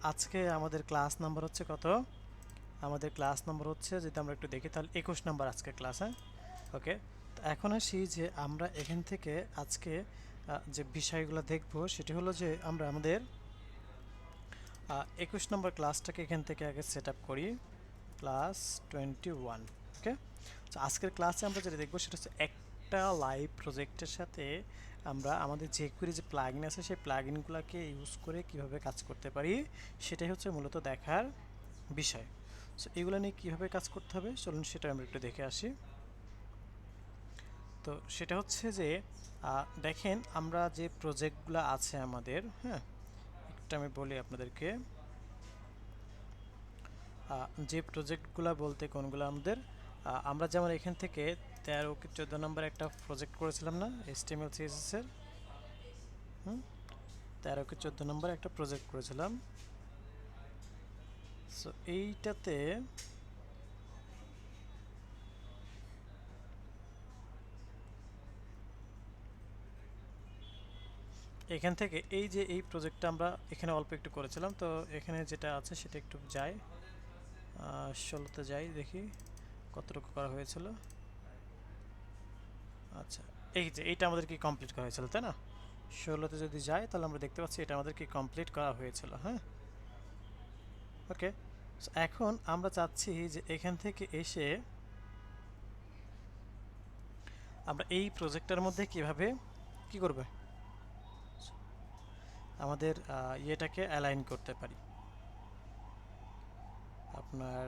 আজকে আমাদের class number হচ্ছে কত? আমাদের ক্লাস নাম্বার হচ্ছে, যদি আমরা একটু দেখি তাহলে 21 নাম্বার আজকে ক্লাস। হ্যাঁ, ওকে। তো এখন আসি যে আমরা এখান থেকে আজকে যে বিষয়গুলো দেখব সেটি হলো যে আমরা আমাদের 21 নম্বর ক্লাসটাকে এখান থেকে আগে সেট আপ করি। ক্লাস 21। ওকে। তো আজকের ক্লাসে আমরা যেটা দেখবো সেটা হচ্ছে একটা লাইভ প্রজেক্টের সাথে আমরা আমাদের jQuery যে প্লাগইন আছে সেই প্লাগইনগুলোকে ইউজ করে কিভাবে কাজ করতে পারি সেটাই হচ্ছে মূলত দেখার বিষয়। সো এগুলো নিয়ে কীভাবে কাজ করতে হবে চলুন সেটা আমরা একটু দেখে আসি। তো সেটা হচ্ছে যে দেখেন আমরা যে প্রজেক্টগুলো আছে আমাদের, হ্যাঁ, একটা আমি বলি আপনাদেরকে। যে প্রজেক্টগুলো বলতে কোনগুলো আমাদের, আমরা যেমন এখান থেকে 13 কি 14 নম্বর একটা প্রজেক্ট করেছিলাম না HTML CSS এর। 13 কি 14 নম্বর একটা প্রজেক্ট করেছিলাম। সো এইটাতে এখান থেকে এই যে এই প্রজেক্টটা আমরা এখানে অল্প একটু করেছিলাম, তো এখানে যেটা আছে সেটা একটু যাই 16তে যাই, দেখি কতটুকু করা হয়েছিল। আচ্ছা, এই যে এইটা আমাদের কি কমপ্লিট করা হয়েছিল তাই না? 16তে যদি যাই তাহলে আমরা দেখতে পাচ্ছি এটা আমাদের কি কমপ্লিট করা হয়েছিল। হ্যাঁ, ওকে। এখন আমরা চাচ্ছি যে এখান থেকে এসে আমরা এই প্রজেক্টটার মধ্যে কিভাবে কি করবে আমাদের ইয়েটাকে অ্যালাইন করতে পারি। আপনার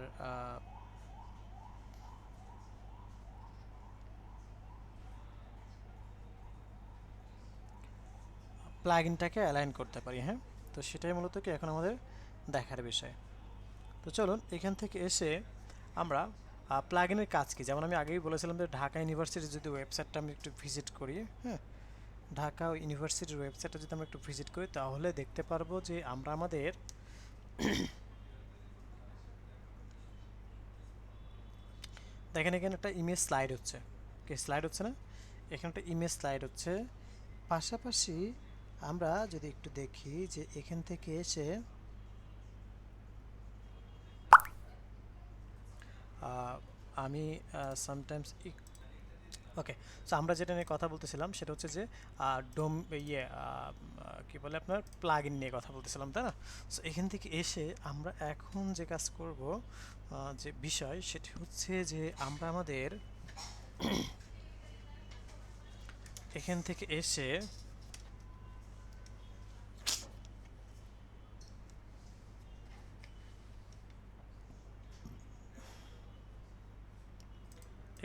প্লাগইনটাকে অ্যালাইন করতে পারি। হ্যাঁ, তো সেটাই মূলত কি এখন আমাদের দেখার বিষয়। তো চলুন এখান থেকে এসে আমরা প্লাগইনের কাজ কি, যেমন আমি আগেই বলেছিলাম যে ঢাকা ইউনিভার্সিটির যদি ওয়েবসাইটটা আমি একটু ভিজিট করি, হ্যাঁ, ঢাকা ইউনিভার্সিটির ওয়েবসাইটটা যদি আমরা একটু ভিজিট করি তাহলে দেখতে পারবো যে আমরা আমাদের দেখেন এখানে একটা ইমেজ স্লাইড হচ্ছে, কি স্লাইড হচ্ছে না? এখানে একটা ইমেজ স্লাইড হচ্ছে। পাশাপাশি আমরা যদি একটু দেখি যে এখান থেকে এসে আমি সামটাইমস, ওকে। সো আমরা যেটা নিয়ে কথা বলতেছিলাম সেটা হচ্ছে যে ডোম ইয়ে কি বলে আপনার প্লাগইন নিয়ে কথা বলতেছিলাম তাই না? সো এখান থেকে এসে আমরা এখন যে কাজ করব, যে বিষয় সেটি হচ্ছে যে আমরা আমাদের এখান থেকে এসে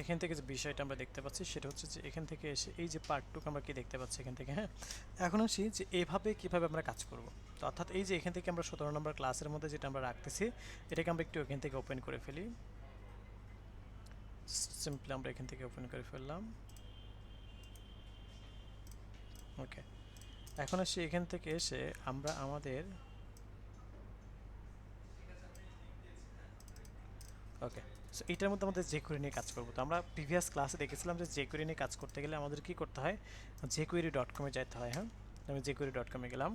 এখান থেকে যে বিষয়টা আমরা দেখতে পাচ্ছি সেটা হচ্ছে যে এখান থেকে এসে এই যে পার্টটুকু আমরা কি দেখতে পাচ্ছি এখান থেকে। হ্যাঁ, এখন আসি যে এভাবে কিভাবে আমরা কাজ করব। তো অর্থাৎ এই যে এখান থেকে আমরা 17 নম্বর ক্লাসের মধ্যে যেটা আমরা রাখতেছি এটাকে আমরা একটু এখান থেকে ওপেন করে ফেলি। সিম্পলি আমরা এখান থেকে ওপেন করে ফেললাম। ওকে, এখন আসি এখান থেকে এসে আমরা আমাদের, ওকে, সো এইটার মধ্যে আমাদের jQuery নিয়ে কাজ করবো। তো আমরা প্রিভিয়াস ক্লাসে দেখেছিলাম যে jQuery নিয়ে কাজ করতে গেলে আমাদের কি করতে হয়, jQuery.com-এ যেতে হয়। হ্যাঁ, আমি jQuery.com-এ গেলাম।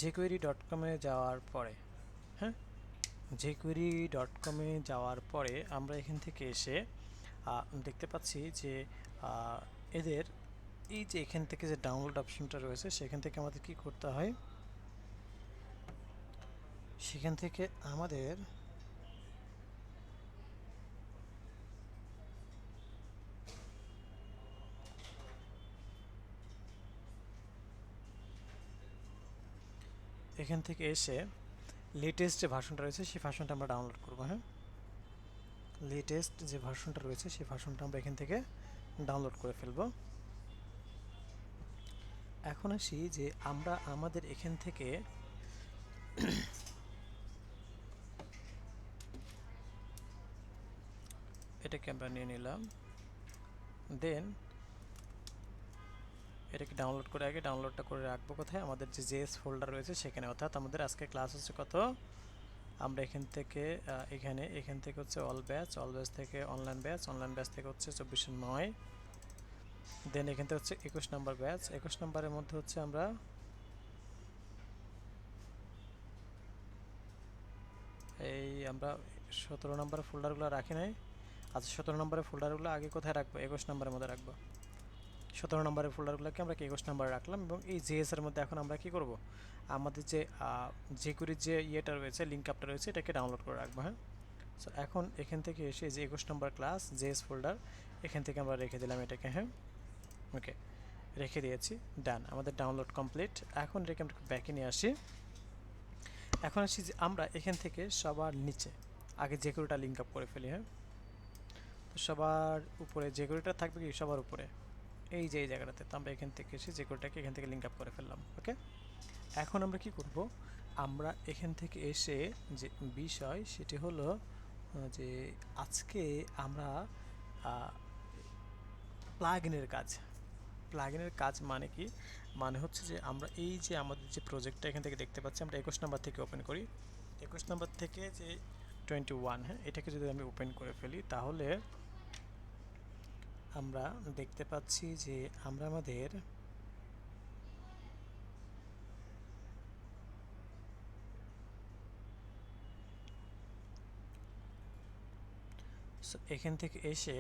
jQuery.com-এ যাওয়ার পরে, হ্যাঁ, jQuery.com-এ যাওয়ার পরে আমরা এখান থেকে এসে দেখতে পাচ্ছি যে এদের এই যে এখান থেকে যে ডাউনলোড অপশনটা রয়েছে সেখান থেকে আমাদের কি করতে হয়, সেখান থেকে আমাদের এখান থেকে এসে লেটেস্ট যে ভার্সনটা রয়েছে সেই ভার্সনটা আমরা ডাউনলোড করবো। হ্যাঁ, লেটেস্ট যে ভার্সনটা রয়েছে সেই ভার্সনটা আমরা এখান থেকে ডাউনলোড করে ফেলবো। এখন আসি যে আমরা আমাদের এখান থেকে এটাকে আমরা নিয়ে নিলাম, দেন এটাকে ডাউনলোড করে আগে ডাউনলোডটা করে রাখবো কোথায়, আমাদের যে জেএস ফোল্ডার রয়েছে সেখানে। অর্থাৎ আমাদের আজকে ক্লাস হচ্ছে কত, আমরা এখান থেকে এখান থেকে হচ্ছে অল ব্যাচ থেকে অনলাইন ব্যাচ থেকে হচ্ছে 24/9, দেন এখান থেকে হচ্ছে 21 নম্বর ব্যাচ। 21 নম্বরের মধ্যে হচ্ছে আমরা আমরা 17 নম্বরের ফোল্ডারগুলো রাখি নাই। আচ্ছা 17 নম্বরের ফোল্ডারগুলো আগে কোথায় রাখবো? 21 নম্বরের মধ্যে রাখবো। 17 নম্বরের ফোল্ডারগুলোকে আমরা 21 নম্বরে রাখলাম এবং এই জেএস এর মধ্যে এখন আমরা কি করব? আমাদের যে jQuery যে ইয়েটা রয়েছে, লিঙ্ক আপটা রয়েছে, এটাকে ডাউনলোড করে রাখবো। হ্যাঁ, সো এখন এখান থেকে এসে যে 21 নম্বর ক্লাস জেএস ফোল্ডার, এখান থেকে আমরা রেখে দিলাম এটাকে। হ্যাঁ, ওকে, রেখে দিয়েছি, ডান, আমাদের ডাউনলোড কমপ্লিট। এখন এটাকে আমরা ব্যাকে নিয়ে আসি। এখন আসি যে আমরা এখান থেকে সবার নিচে আগে jQueryটা লিঙ্ক আপ করে ফেলি। হ্যাঁ, তো সবার উপরে jQueryটা থাকবে কি? সবার উপরে এই যে এই জায়গাটাতে। তো আমরা এখান থেকে এসে jQueryটাকে এখান থেকে লিঙ্ক আপ করে ফেললাম। ওকে, এখন আমরা কি করব? আমরা এখান থেকে এসে যে বিষয় সেটি হলো যে আজকে আমরা প্লাগইনের কাজ। প্লাগইনের কাজ মানে কি? মানে হচ্ছে যে আমরা এই যে আমাদের যে প্রজেক্টটা এখান থেকে দেখতে পাচ্ছি, আমরা 21 নম্বর থেকে ওপেন করি। 21 নম্বর থেকে যে 21, হ্যাঁ, এটাকে যদি আমি ওপেন করে ফেলি তাহলে আমরা দেখতে পাচ্ছি যে আমরা আমাদের এখান থেকে এসে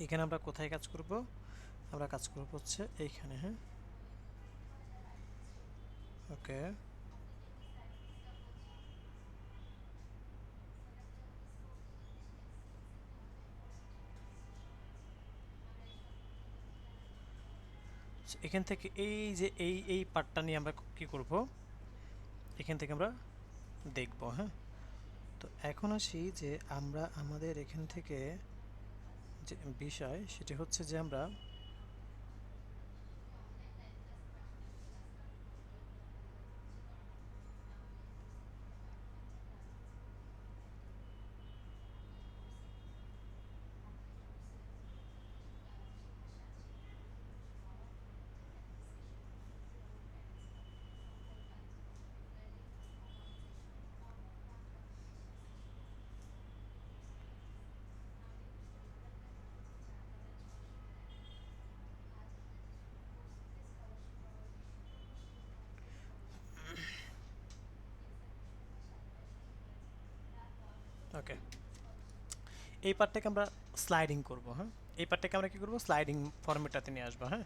এখানে আমরা কোথায় কাজ করব? আমরা কাজ করব হচ্ছে এইখানে। হ্যাঁ, ওকে, এখান থেকে এই যে এই পার্টটা নিয়ে আমরা কি করব? এখান থেকে আমরা দেখব। হ্যাঁ, তো এখন আসি যে আমরা আমাদের এখান থেকে যে বিষয় সেটি হচ্ছে যে আমরা ওকে, এই পার্টটাকে আমরা স্লাইডিং করব। হ্যাঁ, এই পার্টটাকে আমরা কি করব? স্লাইডিং ফরম্যাটটাতে নিয়ে আসবো। হ্যাঁ,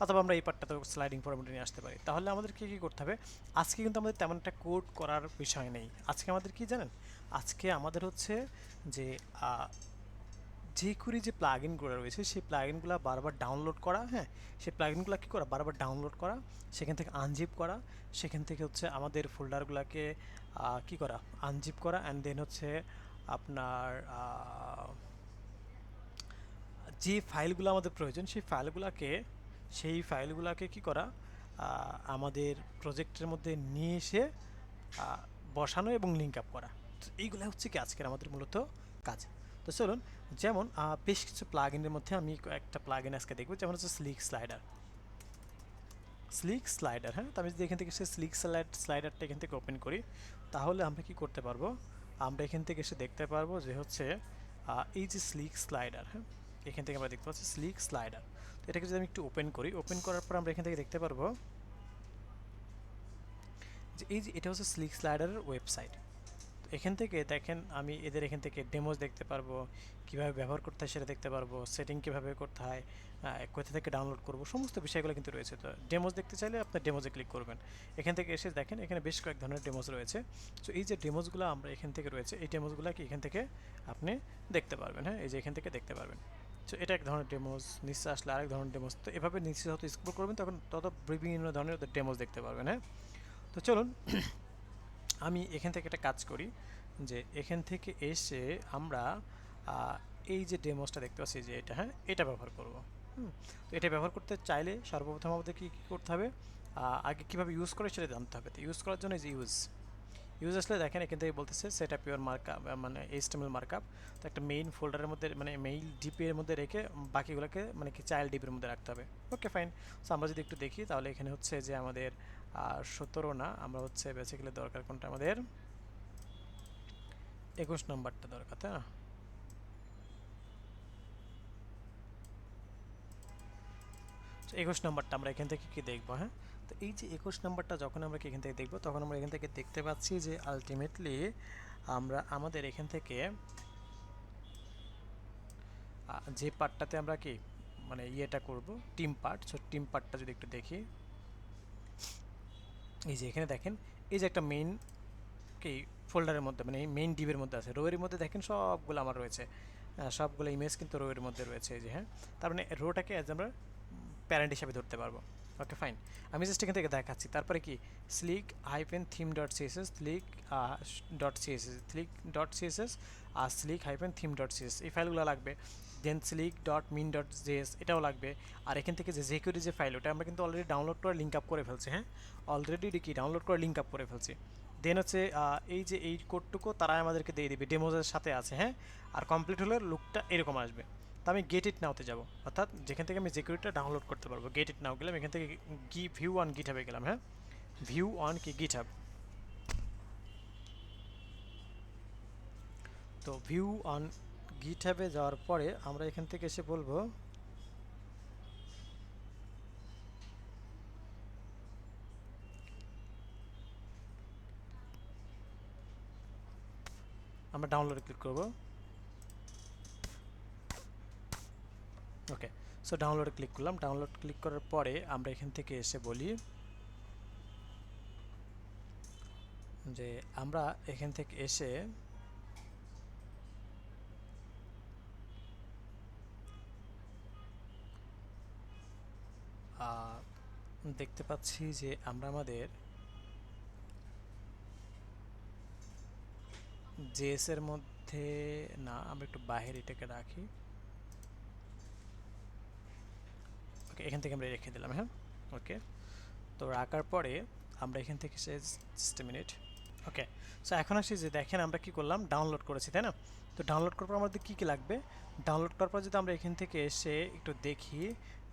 অথবা আমরা এই পার্টটাতে স্লাইডিং ফরম্যাটে নিয়ে আসতে পারি। তাহলে আমাদের কি করতে হবে? আজকে কিন্তু আমাদের তেমন একটা কোড করার বিষয় নেই। আজকে আমাদের কি জানেন? আজকে আমাদের হচ্ছে যে jQuery যে প্লাগইনগুলো রয়েছে সেই প্লাগইনগুলো বারবার ডাউনলোড করা। হ্যাঁ, সেই প্লাগইনগুলো কী করা? বারবার ডাউনলোড করা, সেখান থেকে আনজিপ করা, সেখান থেকে হচ্ছে আমাদের ফোল্ডারগুলোকে কী করা? আনজিপ করা, অ্যান্ড দেন হচ্ছে আপনার যে ফাইলগুলো আমাদের প্রয়োজন সেই ফাইলগুলোকে কী করা? আমাদের প্রজেক্টের মধ্যে নিয়ে এসে বসানো এবং লিঙ্ক আপ করা। তো এইগুলো হচ্ছে কি আজকের আমাদের মূলত কাজ। তো চলুন, যেমন বেশ কিছু প্লাগইনের মধ্যে আমি একটা প্লাগইন আজকে দেখব, যেমন হচ্ছে স্লিক স্লাইডার। হ্যাঁ, তো আমি যদি এখান থেকে এসে স্লাইডারটা এখান থেকে ওপেন করি তাহলে আমরা কি করতে পারবো? আমরা এখান থেকে এসে দেখতে পারবো যে হচ্ছে এই যে স্লিক স্লাইডার। হ্যাঁ, এখান থেকে আমরা দেখতে পাচ্ছি স্লিক স্লাইডার। তো এটাকে যদি আমি একটু ওপেন করি, ওপেন করার পর আমরা এখান থেকে দেখতে পারবো যে এই যে এটা হচ্ছে স্লিক স্লাইডারের ওয়েবসাইট। এখান থেকে দেখেন আমি এদের এখান থেকে ডেমোজ দেখতে পারবো, কীভাবে ব্যবহার করতে হয় সেটা দেখতে পারবো, সেটিং কীভাবে করতে হয়, কোথা থেকে ডাউনলোড করবো, সমস্ত বিষয়গুলো কিন্তু রয়েছে। তো ডেমোজ দেখতে চাইলে আপনার ডেমোজে ক্লিক করবেন। এখান থেকে এসে দেখেন এখানে বেশ কয়েক ধরনের ডেমোজ রয়েছে। তো এই যে ডেমোজগুলো আমরা এখান থেকে রয়েছে, এই ডেমোজগুলো কি এখান থেকে আপনি দেখতে পারবেন। হ্যাঁ, এই যে এখান থেকে দেখতে পারবেন। তো এটা এক ধরনের ডেমোজ, নিচে আসলে আরেক ধরনের ডেমোজ। তো এভাবে নিচে যত স্ক্রল করবেন তখন তত বিভিন্ন ধরনের ডেমোজ দেখতে পারবেন। হ্যাঁ, তো চলুন আমি এখান থেকে একটা কাজ করি যে এখান থেকে এসে আমরা এই যে ডেমোসটা দেখতে পাচ্ছি যে এটা, হ্যাঁ, এটা ব্যবহার করব। তো এটা ব্যবহার করতে চাইলে সর্বপ্রথম আমাদের কী করতে হবে? আগে কীভাবে ইউজ করে সেটা জানতে হবে। তো ইউজ করার জন্য যে ইউজ আসলে দেখেন এখান থেকে বলতেছে সেট আপ ইউর মার্কআপ, মানে এইচটিএমএল মার্কআপ। তো একটা মেইন ফোল্ডারের মধ্যে মানে মেইল ডিপি এর মধ্যে রেখে বাকিগুলোকে মানে কি চাইল্ড ডিপির মধ্যে রাখতে হবে। Okay fine. সো আমরা যদি একটু দেখি তাহলে এখানে হচ্ছে যে আমাদের 17 না, আমরা হচ্ছে বেসিক্যালি দরকার কোনটা আমাদের 21 নাম্বারটা দরকার, তাই না? তো 21 নাম্বারটা আমরা এখান থেকে কি দেখবো, হ্যাঁ? তো এই যে 21 নাম্বারটা যখন আমরা এখান থেকে দেখবো তখন আমরা এখান থেকে দেখতে পাচ্ছি যে আলটিমেটলি আমরা আমাদের এখান থেকে যে পার্টটাতে আমরা কি মানে ইয়েটা করব টিম পার্ট, সো টিম পার্টটা যদি একটু দেখি, এই যে এখানে দেখেন এই যে একটা মেইন কি ফোল্ডারের মধ্যে মানে মেইন ডিবের মধ্যে আছে, রোয়ের মধ্যে দেখেন সবগুলো আমার রয়েছে, সবগুলো ইমেজ কিন্তু রোয়ের মধ্যে রয়েছে এই যে, হ্যাঁ? তার মানে রোটাকে অ্যাজ আমরা প্যারেন্ট হিসাবে ধরতে পারবো। ওকে ফাইন, আমি জাস্ট এখান থেকে দেখাচ্ছি। তারপরে কি slick hyphen theme dot CSS, slick dot CSS, slick dot CSS আর slick hyphen theme dot CSS এই ফাইলগুলো লাগবে। Then slick dot min dot JS এটাও লাগবে। আর এখান থেকে যে জেকিউরি যে ফাইল ওটা আমরা কিন্তু অলরেডি ডাউনলোড করে লিঙ্ক আপ করে ফেলছি, হ্যাঁ? অলরেডি কি ডাউনলোড করে লিঙ্ক আপ করে ফেলছি। দেন হচ্ছে এই যে এই কোডটুকু তারাই আমাদেরকে দিয়ে দিবে, ডেমোজের সাথে আছে, হ্যাঁ? আর কমপ্লিট হলে লুকটা এরকম আসবে। তো আমি গেট ইট নাওতে যাব, অর্থাৎ যেখান থেকে আমি জেকিউরিটা ডাউনলোড করতে পারবো। গেট ইট নাও গেলাম, এখান থেকে ভিউ অন গিটহাবে গেলাম, হ্যাঁ? ভিউ অন কি গিটহাব। তো ভিউ অন গিটহাবে যাওয়ার পরে আমরা এখান থেকে এসে বলবো আমরা ডাউনলোডে ক্লিক করব। ওকে, সো ডাউনলোডে ক্লিক করলাম। ডাউনলোড ক্লিক করার পরে আমরা এখান থেকে এসে বলি যে আমরা এখান থেকে এসে দেখতে পাচ্ছি যে আমরা আমাদের জেএস এর মধ্যে না, আমরা একটু বাইরে এটাকে রাখি। ওকে, এখান থেকে আমরা রেখে দিলাম, হ্যাঁ? ওকে, তো রাখার পরে আমরা এখান থেকে জাস্ট মিনিট। ওকে, সো এখন আসি যে দেখেন আমরা কি করলাম, ডাউনলোড করেছি, তাই না? তো ডাউনলোড করার পর আমাদের কী কী লাগবে, ডাউনলোড করার পর যদি আমরা এখান থেকে এসে একটু দেখি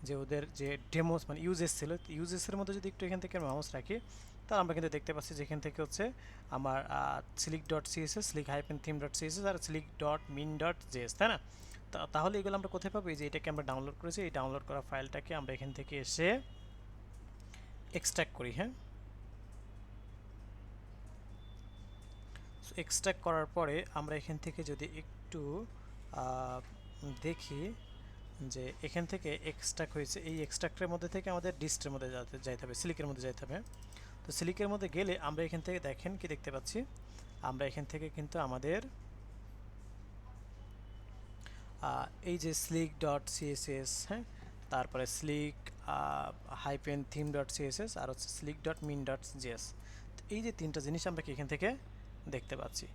যে ওদের যে ডেমোস মানে ইউজেস ছিল, ইউজেসের মধ্যে যদি একটু এখান থেকে মাউস রাখি তাহলে আমরা কিন্তু দেখতে পাচ্ছি যে এখান থেকে হচ্ছে আমার slick dot CSS, slick hyphen theme dot CSS আর slick dot min dot JS, তাই না? তাহলে এগুলো আমরা কোথায় পাবো, এই যে এটাকে আমরা ডাউনলোড করেছি, এই ডাউনলোড করা ফাইলটাকে আমরা এখান থেকে এসে এক্সট্র্যাক্ট করি, হ্যাঁ? এক্সট্র্যাক্ট করার পরে আমরা এখান থেকে যদি একটু দেখি যে এখান থেকে এক্সট্রাক্ট হয়েছে, এই এক্সট্রাক্টের মধ্যে থেকে আমাদের ডিস্টের মধ্যে যাইতে হবে, সিলিকের মধ্যে যাইতে হবে। তো সিলিকের মধ্যে গেলে আমরা এখান থেকে দেখেন কি দেখতে পাচ্ছি, আমরা এখান থেকে কিন্তু আমাদের এই যে স্লিক ডট সিএসএস, হ্যাঁ, তারপরে slick hyphen theme dot CSS আর হচ্ছে slick dot min dot JS, এই যে তিনটা জিনিস আমরা কি এখান থেকে দেখতে পাচ্ছি।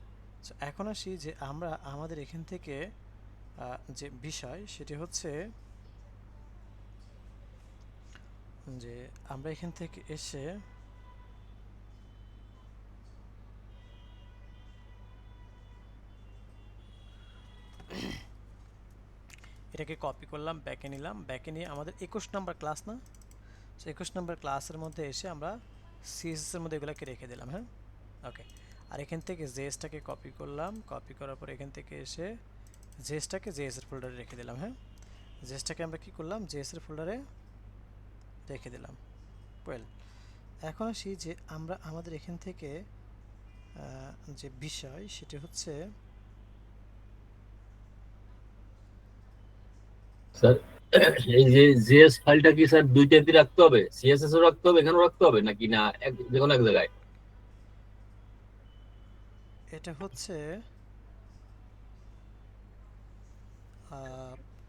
সো এখন আসি যে আমরা আমাদের এখান থেকে যে বিষয় সেটি হচ্ছে যে আমরা এখান থেকে এসে এটাকে কপি করলাম, ব্যাকে নিলাম, ব্যাকে নিয়ে আমাদের 21 নম্বর ক্লাস না, সো 21 নম্বর ক্লাসের মধ্যে এসে আমরা সিএসএস এর মধ্যে এগুলোকে রেখে দিলাম, হ্যাঁ? ওকে, আর এখান থেকে জেএসটাকে কপি করলাম, কপি করার পর এখান থেকে এসে জেএসটাকে জেএস এর ফোল্ডারে রেখে দিলাম, হ্যাঁ? জেএসটাকে আমরা কি করলাম, জেএস এর ফোল্ডারে রেখে দিলাম। ওয়েল, এখন আসি যে আমরা আমাদের এখান থেকে যে বিষয় সেটি হচ্ছে স্যার এই যে জেএস ফাইলটা কি স্যার দুই টাইপে রাখতে হবে, সিএসএস ও রাখতে হবে, এখানেও রাখতে হবে নাকি না যে কোনো এক জায়গায়? এটা হচ্ছে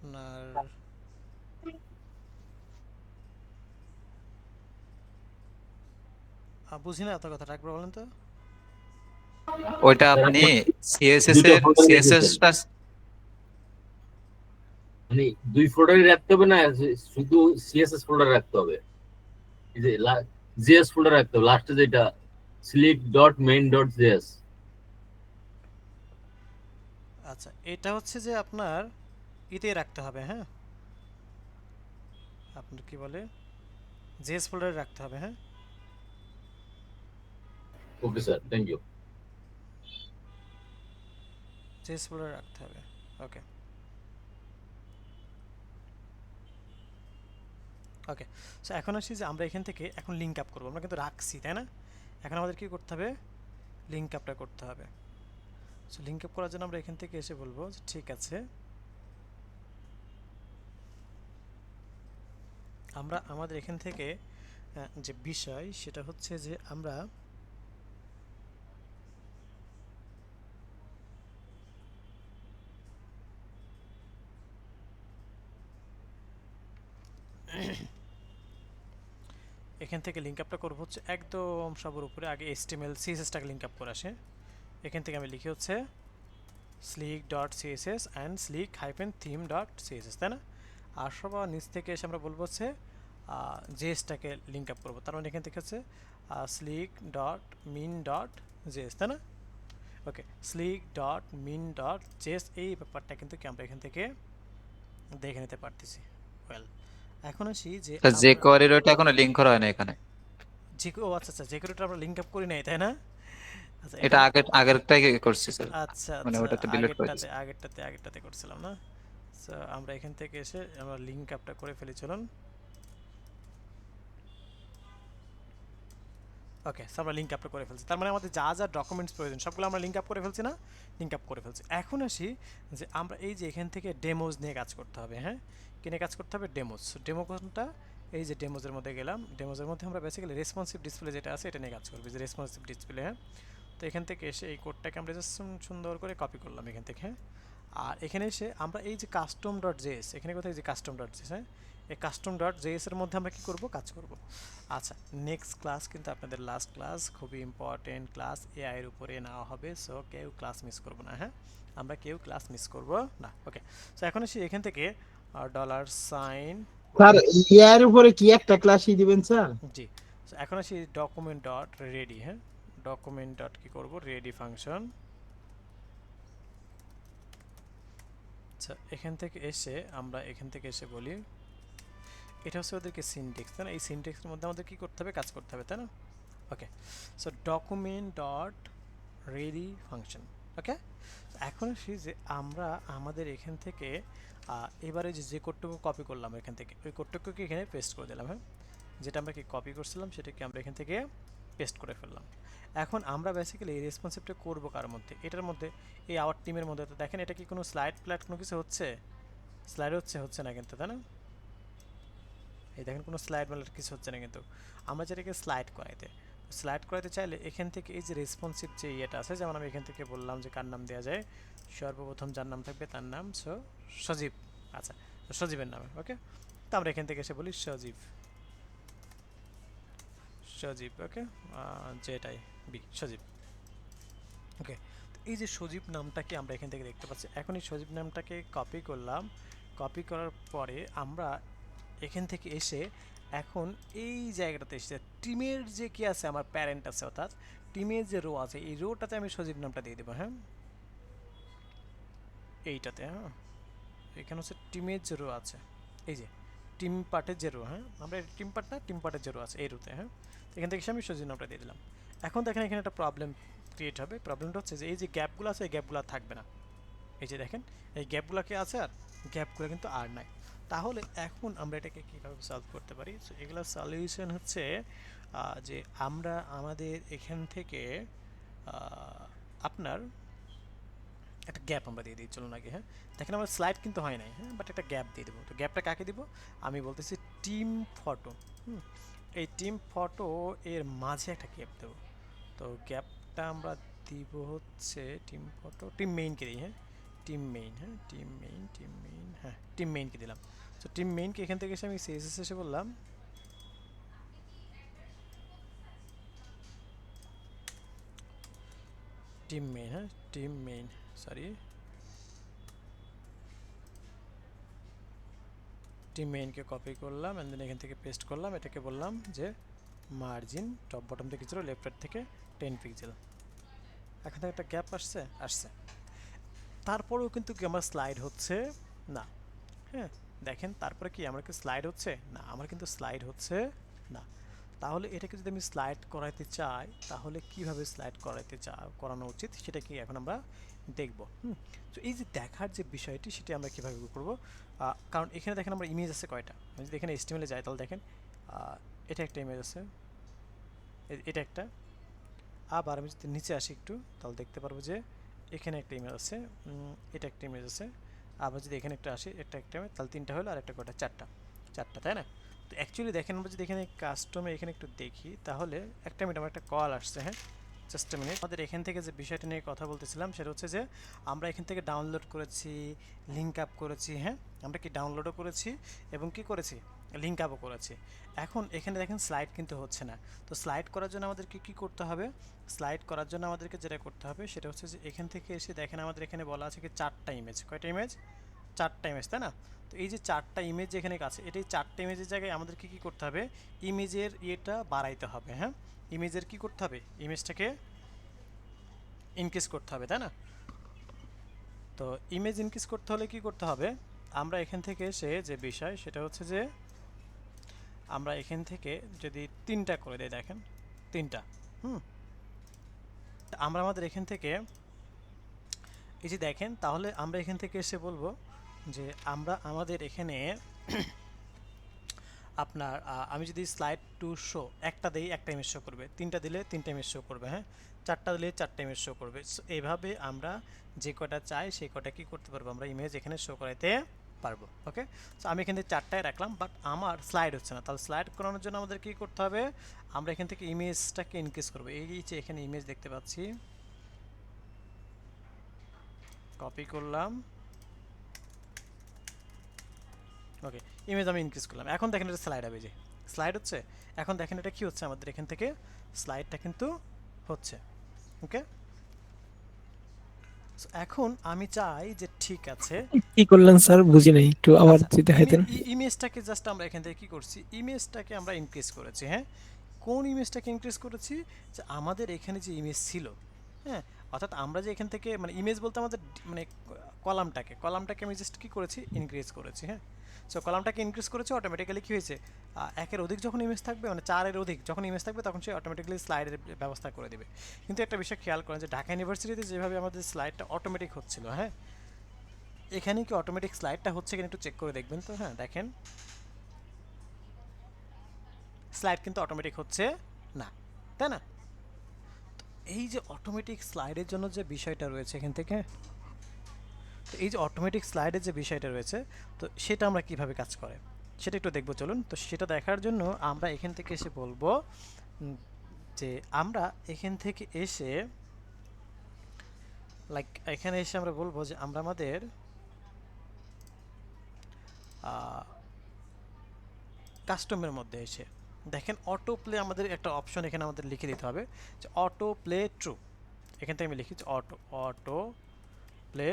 আপনার বুঝি না এত কথাটা, একবার বলেন তো। ওইটা আপনি সিএসএস দুইটা এর ফোল্ডারে রেখেছেন সিএসএসটা মানে দুই ফোল্ডারে রাখতে হবে না শুধু সিএসএস ফোল্ডারে রাখতে হবে? এই যে জেএস ফোল্ডারে রাখতে হবে লাস্টে যেটা slick.main.js। আচ্ছা, এটা হচ্ছে যে আপনার ইতে রাখতে হবে, হ্যাঁ, আপনার কি বলে জেএস ফোল্ডারে রাখতে হবে, হ্যাঁ। Okay sir, thank you. JS ফোল্ডারে রাখতে হবে। ওকে ওকে। সো এখন আসি যে আমরা এখান থেকে এখন লিঙ্ক আপ করবো, আমরা কিন্তু রাখছি তাই না। এখন আমাদের কি করতে হবে, লিঙ্ক আপটা করতে হবে। সো লিঙ্ক আপ করার জন্য আমরা এখান থেকে এসে বলবো যে ঠিক আছে, আমরা আমাদের এখান থেকে যে বিষয় সেটা হচ্ছে যে আমরা এখান থেকে লিঙ্ক আপটা করবো হচ্ছে একদম সবার উপরে আগে HTML CSS-টাকে লিঙ্ক আপ করে আসে। এখান থেকে আমি লিখি হচ্ছে slick.css and slick-theme.css, তাই না। আর সবার নিচ থেকে এসে আমরা বলবো হচ্ছে জেএসটাকে লিঙ্ক আপ করবো, তার মানে এখান থেকে হচ্ছে slick.min.js, তাই না। ওকে, slick.min.js এই ব্যাপারটা কিন্তু কি আমরা এখান থেকে দেখে নিতে পারতেছি। ওয়েল, এখন আসি যে তো যে আমরা কোয়ারির ওটা এখনো লিংক করা হয় না এখানে। ও আচ্ছা আচ্ছা, যে কোডটা আমরা লিঙ্ক আপ করি নাই তাই না। আচ্ছা এটা এখানে আগেরটাই করছি স্যার, আচ্ছা মানে আচ্ছা, ওটা তো ডিলিট করে আগেরটাতে দিচ্ছি। আগেরটাতে আগেরটাতে করছিলাম না। সো আমরা এখান থেকে এসে আমরা লিঙ্ক আপটা করে ফেলি, চলুন। ওকে, সো আমরা লিঙ্ক আপটা করে ফেলছি, তার মানে আমাদের যা যা ডকুমেন্টস প্রয়োজন সবগুলো আমরা লিঙ্ক আপ করে ফেলছি না, লিঙ্ক আপ করে ফেলছি। এখন আসি যে আমরা এই যে এখান থেকে ডেমোজ নিয়ে কাজ করতে হবে, হ্যাঁ, কি নিয়ে কাজ করতে হবে, ডেমোজ। ডেমো কোনটা, এই যে ডেমোজের মধ্যে গেলাম, ডেমোজের মধ্যে আমরা বেসিক্যালি রেসপন্সিভ ডিসপ্লে যেটা আছে এটা নিয়ে কাজ করবো, যে রেসপন্সিভ ডিসপ্লে, হ্যাঁ। তো এখান থেকে এসে এই কোডটাকে আমরা জাস্ট সুন্দর করে কপি করলাম এখান থেকে, হ্যাঁ। আর এখানে এসে আমরা এই যে কাস্টম ডট জেএস, এখানে কোথায় যে কাস্টম ডট জেএস, হ্যাঁ, এই কাস্টম ডট জেএস এর মধ্যে আমরা কি করব, কাজ করব। আচ্ছা, নেক্সট ক্লাস কিন্তু আপনাদের লাস্ট ক্লাস, খুবই ইম্পর্টেন্ট ক্লাস, এআই এর উপরে নেওয়া হবে। সো কেউ ক্লাস মিস করব না, হ্যাঁ, আমরা কেউ ক্লাস মিস করব না। ওকে, সো এখন এসে এখান থেকে $সাইন, স্যার ইয়ার উপরে কি একটা ক্লাসই দিবেন স্যার? জি। সো এখন আসি ডকুমেন্ট ডট রেডি, হ্যাঁ, ডকুমেন্ট ডট কি করব, রেডি ফাংশন। আচ্ছা, এখান থেকে এসে আমরা এখান থেকে এসে বলি এটা হচ্ছে ওদেরকে সিনট্যাক্স, তাই না। এই সিনট্যাক্সের মধ্যে আমাদের কি করতে হবে, কাজ করতে হবে, তাই না। Okay, so document dot ready function. Okay, এখন আসি যে আমরা আমাদের এখান থেকে এবারে যে কোডটুকু কপি করলাম এখান থেকে, ওই কোডটুকুকে এখানে পেস্ট করে দিলাম, হ্যাঁ, যেটা আমরা কি কপি করছিলাম সেটাকে আমরা এখান থেকে পেস্ট করে ফেললাম। এখন আমরা বেসিক্যালি এই রেসপন্সিভটা করবো কার মধ্যে, এটার মধ্যে, এই আওয়ার টিমের মধ্যে। তো দেখেন এটা কি কোনো স্লাইড প্ল্যাট কোনো কিছু হচ্ছে, স্লাইড হচ্ছে না কিন্তু, তাই না। এই দেখেন কোনো স্লাইড মানে কিছু হচ্ছে না, কিন্তু আমরা যেটাকে স্লাইড করাইতে চাইলে এখান থেকে এই যে রেসপন্সিভ যে ইয়েটা আছে, যেমন আমি এখান থেকে বললাম যে কার নাম দেওয়া যায়, সর্বপ্রথম যার নাম থাকবে তার নাম সজীব। আচ্ছা, সজীবের নামে, ওকে। তো আমরা এখান থেকে এসে বলি সজীব, ওকে, যেটাই বি সজীব। ওকে, এই যে সজীব নামটাকে আমরা এখান থেকে দেখতে পাচ্ছি। এখন এই সজীব নামটাকে কপি করলাম, কপি করার পরে আমরা এখান থেকে এসে এখন এই জায়গাটাতে এসে টিমের যে কি আছে, আমার প্যারেন্ট আছে, অর্থাৎ টিমের যে রো আছে, এই রোটাতে আমি সজীব নামটা দিয়ে দেবো, হ্যাঁ, এইটাতে, হ্যাঁ। এখানে হচ্ছে টিমের যে রো আছে, এই যে টিম পার্টের যে রো, হ্যাঁ, আমরা টিম পার্ট না, টিম পার্টের যে রো আছে এই রোতে, হ্যাঁ। এখান থেকে আমি সজীব নামটা দিয়ে দিলাম। এখন দেখেন এখানে একটা প্রবলেম ক্রিয়েট হবে। প্রবলেমটা হচ্ছে যে এই যে গ্যাপগুলো আছে, এই গ্যাপগুলো থাকবে না। এই যে দেখেন এই গ্যাপগুলো কি আছে, আর গ্যাপগুলো কিন্তু আর নাই। তাহলে এখন আমরা এটাকে কীভাবে সলভ করতে পারি? সো এগুলোর সলিউশন হচ্ছে যে আমরা আমাদের এখান থেকে আপনার একটা গ্যাপ আমরা দিয়ে দিই, চলুন আগে, হ্যাঁ। দেখেন আমার স্লাইড কিন্তু হয় নাই, হ্যাঁ, বাট একটা গ্যাপ দিয়ে দেবো। তো গ্যাপটা কাকে দিব, আমি বলতেছি টিম ফটো। এই টিম ফটো এর মাঝে একটা গ্যাপ দেবো। তো গ্যাপটা আমরা দিব হচ্ছে টিম ফটো, টিম মেইনকে দিই, হ্যাঁ, টিম মেইন, হ্যাঁ, টিম মেইনকে দিলাম। তো টিম মেইনকে এখান থেকে এসে আমি সিএসএস এসে বললাম টিম মেইন, হ্যাঁ, টিম মেইন, সরি, টিম মেইনকে কপি করলাম, এন্ড দেন এখান থেকে পেস্ট করলাম, এটাকে বললাম যে মার্জিন টপ বটম থেকে 0, লেফট রাইট থেকে 10 পিক্সেল। এখান থেকে একটা গ্যাপ আসছে। তারপরেও কিন্তু কি আমার স্লাইড হচ্ছে না। হ্যাঁ, দেখেন তারপরে কি আমার কি স্লাইড হচ্ছে না, আমার কিন্তু স্লাইড হচ্ছে না। তাহলে এটাকে যদি আমি স্লাইড করাইতে চাই তাহলে কিভাবে স্লাইড করানো উচিত সেটা কি এখন আমরা দেখব। তো এই যে দেখার যে বিষয়টি সেটি আমরা কিভাবে করব, কারণ এখানে দেখেন আমরা ইমেজ আছে কয়টা। আমি যদি এখানে HTML-এ যাই তাহলে দেখেন এটা একটা ইমেজ আছে, এটা একটা। আবার আমি যদি নিচে আসি একটু তাহলে দেখতে পারবো যে এখানে একটা ইমেজ আছে, এটা একটা ইমেজ আছে। আবার যদি এখানে একটা আসি একটা তাহলে 3টা হলো, আর একটা কয়টা, 4টা, তাই না? তো অ্যাকচুয়ালি দেখেন আমরা যদি এখানে কাস্টমে এখানে একটু দেখি তাহলে একটা মিনিট আমার একটা কল আসছে। হ্যাঁ, জাস্ট মিনিট। আমাদের এখান থেকে যে বিষয়টা নিয়ে কথা বলতেছিলাম সেটা হচ্ছে যে আমরা এখান থেকে ডাউনলোড করেছি, লিঙ্ক আপ করেছি। হ্যাঁ, আমরা কি ডাউনলোডও করেছি এবং কি করেছি, লিঙ্ক আপও করেছি। এখন এখানে দেখেন স্লাইড কিন্তু হচ্ছে না। তো স্লাইড করার জন্য আমাদের কি করতে হবে, স্লাইড করার জন্য আমাদেরকে যেটা করতে হবে সেটা হচ্ছে যে এখান থেকে এসে দেখেন আমাদের এখানে বলা আছে কি 4টা ইমেজ। কয়টা ইমেজ? 4টা ইমেজ, তাই না? তো এই যে 4টা ইমেজ যেখানে আছে, এটাই 4টা ইমেজের জায়গায় আমাদেরকে কি করতে হবে, ইমেজের ইয়েটা বাড়াইতে হবে। হ্যাঁ, ইমেজের কি করতে হবে, ইমেজটাকে ইনক্রিজ করতে হবে, তাই না? তো ইমেজ ইনক্রিজ করতে হলে কি করতে হবে, আমরা এখান থেকে এসে যে বিষয় সেটা হচ্ছে যে আমরা এখান থেকে যদি 3টা করে দেই, দেখেন 3টা। আমরা আমাদের এখান থেকে এই যে দেখেন, তাহলে আমরা এখান থেকে এসে বলবো যে আমরা আমাদের এখানে আপনার আমি যদি স্লাইড টু শো একটা দিই একটা ইমেজ শো করবে, 3টা দিলে 3টা ইমেজ শো করবে, হ্যাঁ, 4টা দিলে 4টা ইমেজ শো করবে। সো এইভাবে আমরা যে কটা চাই সেই কটা কি করতে পারবো, আমরা ইমেজ এখানে শো করাইতে পারবো। ওকে, সো আমি এখান থেকে 4টায় রাখলাম, বাট আমার স্লাইড হচ্ছে না। তাহলে স্লাইড করানোর জন্য আমাদের কি করতে হবে, আমরা এখান থেকে ইমেজটাকে ইনক্রিজ করবো। এই যে এখানে ইমেজ দেখতে পাচ্ছি, কপি করলাম, ওকে, ইমেজ আমি ইনক্রিজ করলাম। এখন দেখেন এটা স্লাইড হবে, যে স্লাইড হচ্ছে। এখন দেখেন এটা কি হচ্ছে, আমাদের এখান থেকে স্লাইডটা কিন্তু হচ্ছে। ওকে, এখন আমি চাই যে ঠিক আছে, কি করলেন স্যার বুঝি নাই, একটু আবার আচ্ছা, যদি দেখাইতেন। ইমেজটাকে জাস্ট আমরা এখান থেকে কি করছি, ইমেজটাকে আমরা ইনক্রিজ করেছি। হ্যাঁ, কোন ইমেজটাকে ইনক্রিজ করেছি, যে আমাদের এখানে যে ইমেজ ছিল, হ্যাঁ, অর্থাৎ আমরা যে এখান থেকে মানে ইমেজ বলতে আমাদের মানে কলামটাকে আমি জাস্ট কি করেছি, ইনক্রিজ করেছি। হ্যাঁ, সো কলামটাকে ইনক্রিজ করেছে, অটোমেটিক্যালি কি হয়েছে, একের অধিক যখন ইমেজ থাকবে, মানে 4-এর অধিক যখন ইমেজ থাকবে তখন সে অটোমেটিক্যালি স্লাইডের ব্যবস্থা করে দেবে। কিন্তু একটা বিষয় খেয়াল করেন যে ঢাকা ইউনিভার্সিটিতে যেভাবে আমাদের স্লাইডটা অটোমেটিক হচ্ছিল, হ্যাঁ, এখানে কি অটোমেটিক স্লাইডটা হচ্ছে কিনা একটু চেক করে দেখবেন তো। হ্যাঁ, দেখেন স্লাইড কিন্তু অটোমেটিক হচ্ছে না, তাই না? তো এই যে অটোমেটিক স্লাইডের জন্য যে বিষয়টা রয়েছে এখান থেকে, তো এই যে অটোমেটিক স্লাইডের যে বিষয়টা রয়েছে, তো সেটা আমরা কিভাবে কাজ করে সেটা একটু দেখবো, চলুন। তো সেটা দেখার জন্য আমরা এখান থেকে এসে বলবো যে আমরা এখান থেকে এসে লাইক এখানে এসে আমরা বলবো যে আমরা আমাদের কাস্টমের মধ্যে এসে দেখেন অটো প্লে আমাদের একটা অপশন এখানে আমাদের লিখে দিতে হবে যে অটো প্লে ট্রু। এখান থেকে আমি লিখি অটো প্লে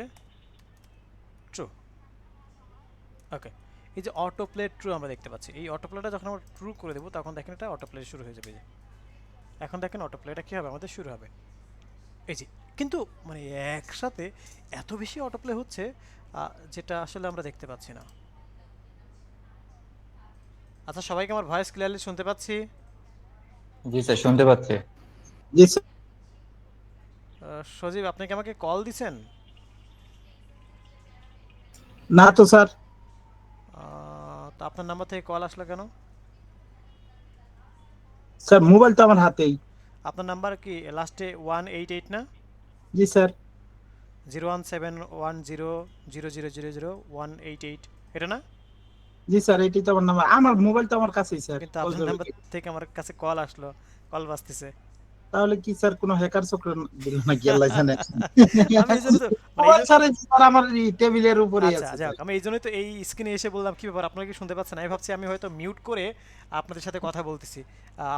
ট্রু। ওকে, এই যে অটো প্লে ট্রু আমরা দেখতে পাচ্ছি, এই অটো প্লেটা যখন আমরা ট্রু করে দেবো তখন দেখেন এটা অটো প্লে শুরু হয়ে যাবে। যে এখন দেখেন অটো প্লেটা কী হবে, আমাদের শুরু হবে। এই যে কিন্তু মানে একসাথে এত বেশি অটো প্লে হচ্ছে যেটা আসলে আমরা দেখতে পাচ্ছি না। আচ্ছা, সবাইকে আমার ভয়েস ক্লিয়ারলি শুনতে পাচ্ছি? জি স্যার, শুনতে পাচ্ছি। জি স্যার। সজীব, আপনি কি আমাকে কল দিছেন? না তো স্যার। তো আপনার নাম্বার থেকে কল আসলো কেন? স্যার মোবাইল তো আমার হাতেই। আপনার নাম্বার কি লাস্টে 188 না? জি স্যার। 0171000000188 এটা না? জি স্যার, এটাই তো আমার নাম্বার। আমার মোবাইল তো আমার কাছেই স্যার। কিন্তু আপনার নাম্বার থেকে আমার কাছে কল আসলো, কল বাজতেছে। তাহলে কি স্যার কোনো হ্যাকার চক্র দিল নাকি আল্লাহ জানে। আমি এইজন্য তো মোবাইল স্যার আমার এই টেবিলের উপরেই আচ্ছা আছে। যাক, আমি এইজন্যই তো এই স্ক্রিনে এসে বললাম কি ব্যাপার, আপনারা কি শুনতে পাচ্ছেন? আমি ভাবছি আমি হয়তো মিউট করে আপনাদের সাথে কথা বলতেছি,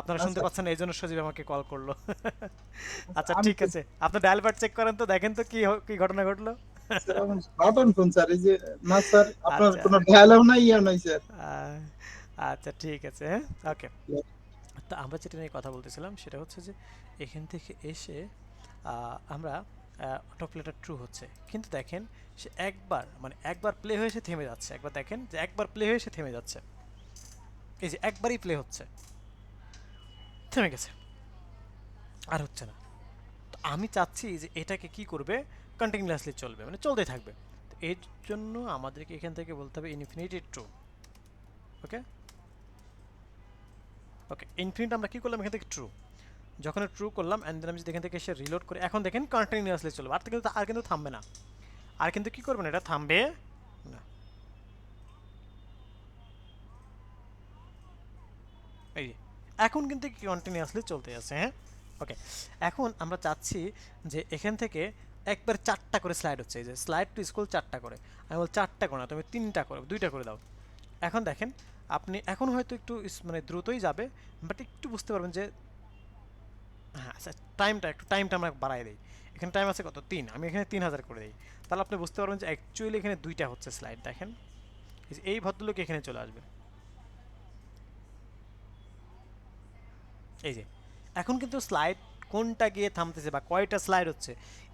আপনারা শুনতে পাচ্ছেন না, এইজন্য সজীব আমাকে কল করলো। আচ্ছা ঠিক আছে, আপনি ডায়াল প্যাড চেক করেন তো, দেখেন তো কি ঘটনা ঘটলো। বাটন ফোন স্যার, এই যে না স্যার আপনার আচ্ছা। কোনো ডায়ালগ নাই ইয়া নাই স্যার। আচ্ছা ঠিক আছে, হ্যাঁ, ওকে। তো আমরা যেটা নিয়ে কথা বলতেছিলাম সেটা হচ্ছে যে এখান থেকে এসে আমরা অটোপ্লেটা ট্রু হচ্ছে, কিন্তু দেখেন সে একবার প্লে হয়ে সে থেমে যাচ্ছে। একবার দেখেন যে একবার প্লে হয়ে সে থেমে যাচ্ছে, এই যে একবারই প্লে হচ্ছে, থেমে গেছে, আর হচ্ছে না। তো আমি চাচ্ছি যে এটাকে কি করবে, কন্টিনিউয়াসলি চলবে, মানে চলতে থাকবে। তো এর জন্য আমাদেরকে এখান থেকে বলতে হবে ইনফিনিটি ট্রু। ওকে ওকে, ইনফিনিট আমরা কি করলাম এখান থেকে ট্রু, যখন ট্রু করলাম অ্যান্ড দেন আমি যদি এখান থেকে এসে রিলোড করি, এখন দেখেন কন্টিনিউয়াসলি চলবে, আর কিন্তু থামবে না, আর কিন্তু কি করবে না, এটা থামবে না। এই যে এখন কিন্তু কন্টিনিউয়াসলি চলতে আছে। হ্যাঁ ওকে, এখন আমরা চাচ্ছি যে এখান থেকে একবার 4টা করে স্লাইড হচ্ছে, এই যে স্লাইড টু স্কুল 4টা করে, আমি বল 4টা করে না, তুমি 3টা করে 2টা করে দাও। এখন দেখেন আপনি এখন হয়তো একটু মানে দ্রুতই যাবে, বাট একটু বুঝতে পারবেন যে হ্যাঁ আচ্ছা, টাইমটা আমরা বাড়াই দিই। এখানে টাইম আছে কত 3, আমি এখানে 3000 করে দিই, তাহলে আপনি বুঝতে পারবেন যে অ্যাকচুয়ালি এখানে 2টা হচ্ছে স্লাইড। দেখেন এই ভদ্রলোক এখানে চলে আসবে, এই যে এখন কিন্তু স্লাইড কোনটা গিয়ে থামতেছে বা কয়টা স্লাইড হচ্ছে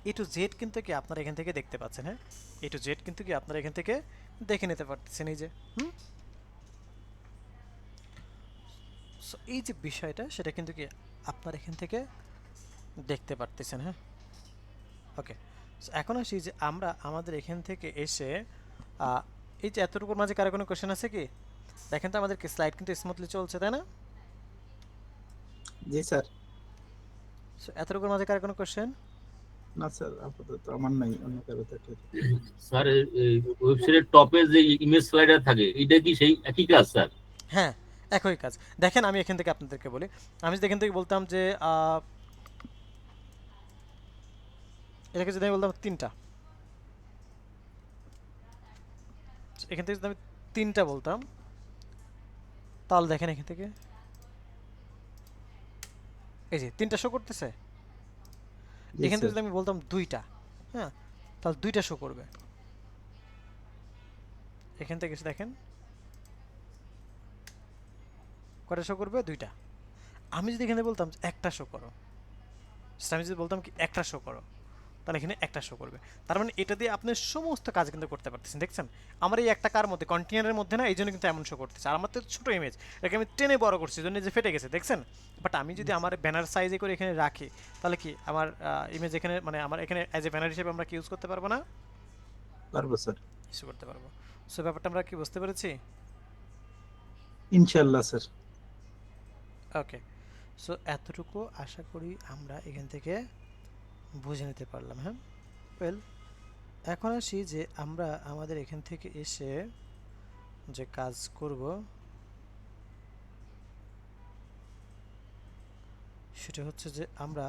এ টু জেড কিন্তু কি আপনারা এখান থেকে দেখতে পাচ্ছেন। হ্যাঁ এ টু জেড কিন্তু কি আপনারা এখান থেকে দেখে নিতে পারতেছেন, এই যে সো এই যে বিষয়টা সেটা কিন্তু কি আপনারা এখান থেকে দেখতে পারতেছেন। হ্যাঁ ওকে, এখন আসি যে আমরা আমাদের এখান থেকে এসে এই যে এতটুকুর মাঝে কারো কোনো কোশ্চেন আছে কি? দেখেন তো আমাদের স্লাইড কিন্তু স্মুথলি চলছে, তাই না? জি স্যার। সো এতটুকুর মাঝে কারো কোনো কোশ্চেন? না স্যার, আপাতত আমার নাই, অন্য কারো থাকলে। স্যার ওয়েবসাইটের টপে যে ইমেজ স্লাইডার থাকে এটা কি সেই একই কাজ স্যার? হ্যাঁ একই কাজ। দেখেন আমি এখান থেকে আপনাদেরকে বলি, আমি যদি এখান থেকে বলতাম যে এটাকে যদি আমি বলতাম 3টা, এখান থেকে যদি আমি 3টা বলতাম, তাহলে দেখেন এখান থেকে এই যে 3টা শো করতেছে। জি এখান থেকে স্যার। যদি আমি বলতাম 2টা, হ্যাঁ তাহলে 2টা শো করবে। এখান থেকে এসে দেখেন কটা শো করবে, 2টা। আমি যদি এখানে বলতাম যে একটা শো করো, আমি যদি বলতাম কি একটা শো করো, তাহলে এখানে একটা শো করবে। তার মানে এটা দিয়ে আপনি সমস্ত কাজ কিন্তু করতে পারতেছেন। দেখছেন আমার এই একটা কার মধ্যে কন্টেনারের মধ্যে না, এই জন্য কিন্তু এমন শো করতেছে। আর আমার তো ছোটো ইমেজ, এটাকে আমি টেনে বড় করছি, এই জন্য যে ফেটে গেছে, দেখছেন। বাট আমি যদি আমার ব্যানার সাইজে করে এখানে রাখি, তাহলে কি আমার ইমেজ এখানে মানে আমার এখানে অ্যাজ এ ব্যানার হিসেবে আমরা কি ইউজ করতে পারবো না? পারবো স্যার। ইউজ করতে পারবো। সো ব্যাপারটা আমরা কি বুঝতে পেরেছি? ইনশাআল্লাহ স্যার। ওকে, সো এতটুকু আশা করি আমরা এখান থেকে বুঝে নিতে পারলাম। হ্যাঁ ওয়েল, এখন আসি যে আমরা আমাদের এখান থেকে এসে যে কাজ করব সেটা হচ্ছে যে আমরা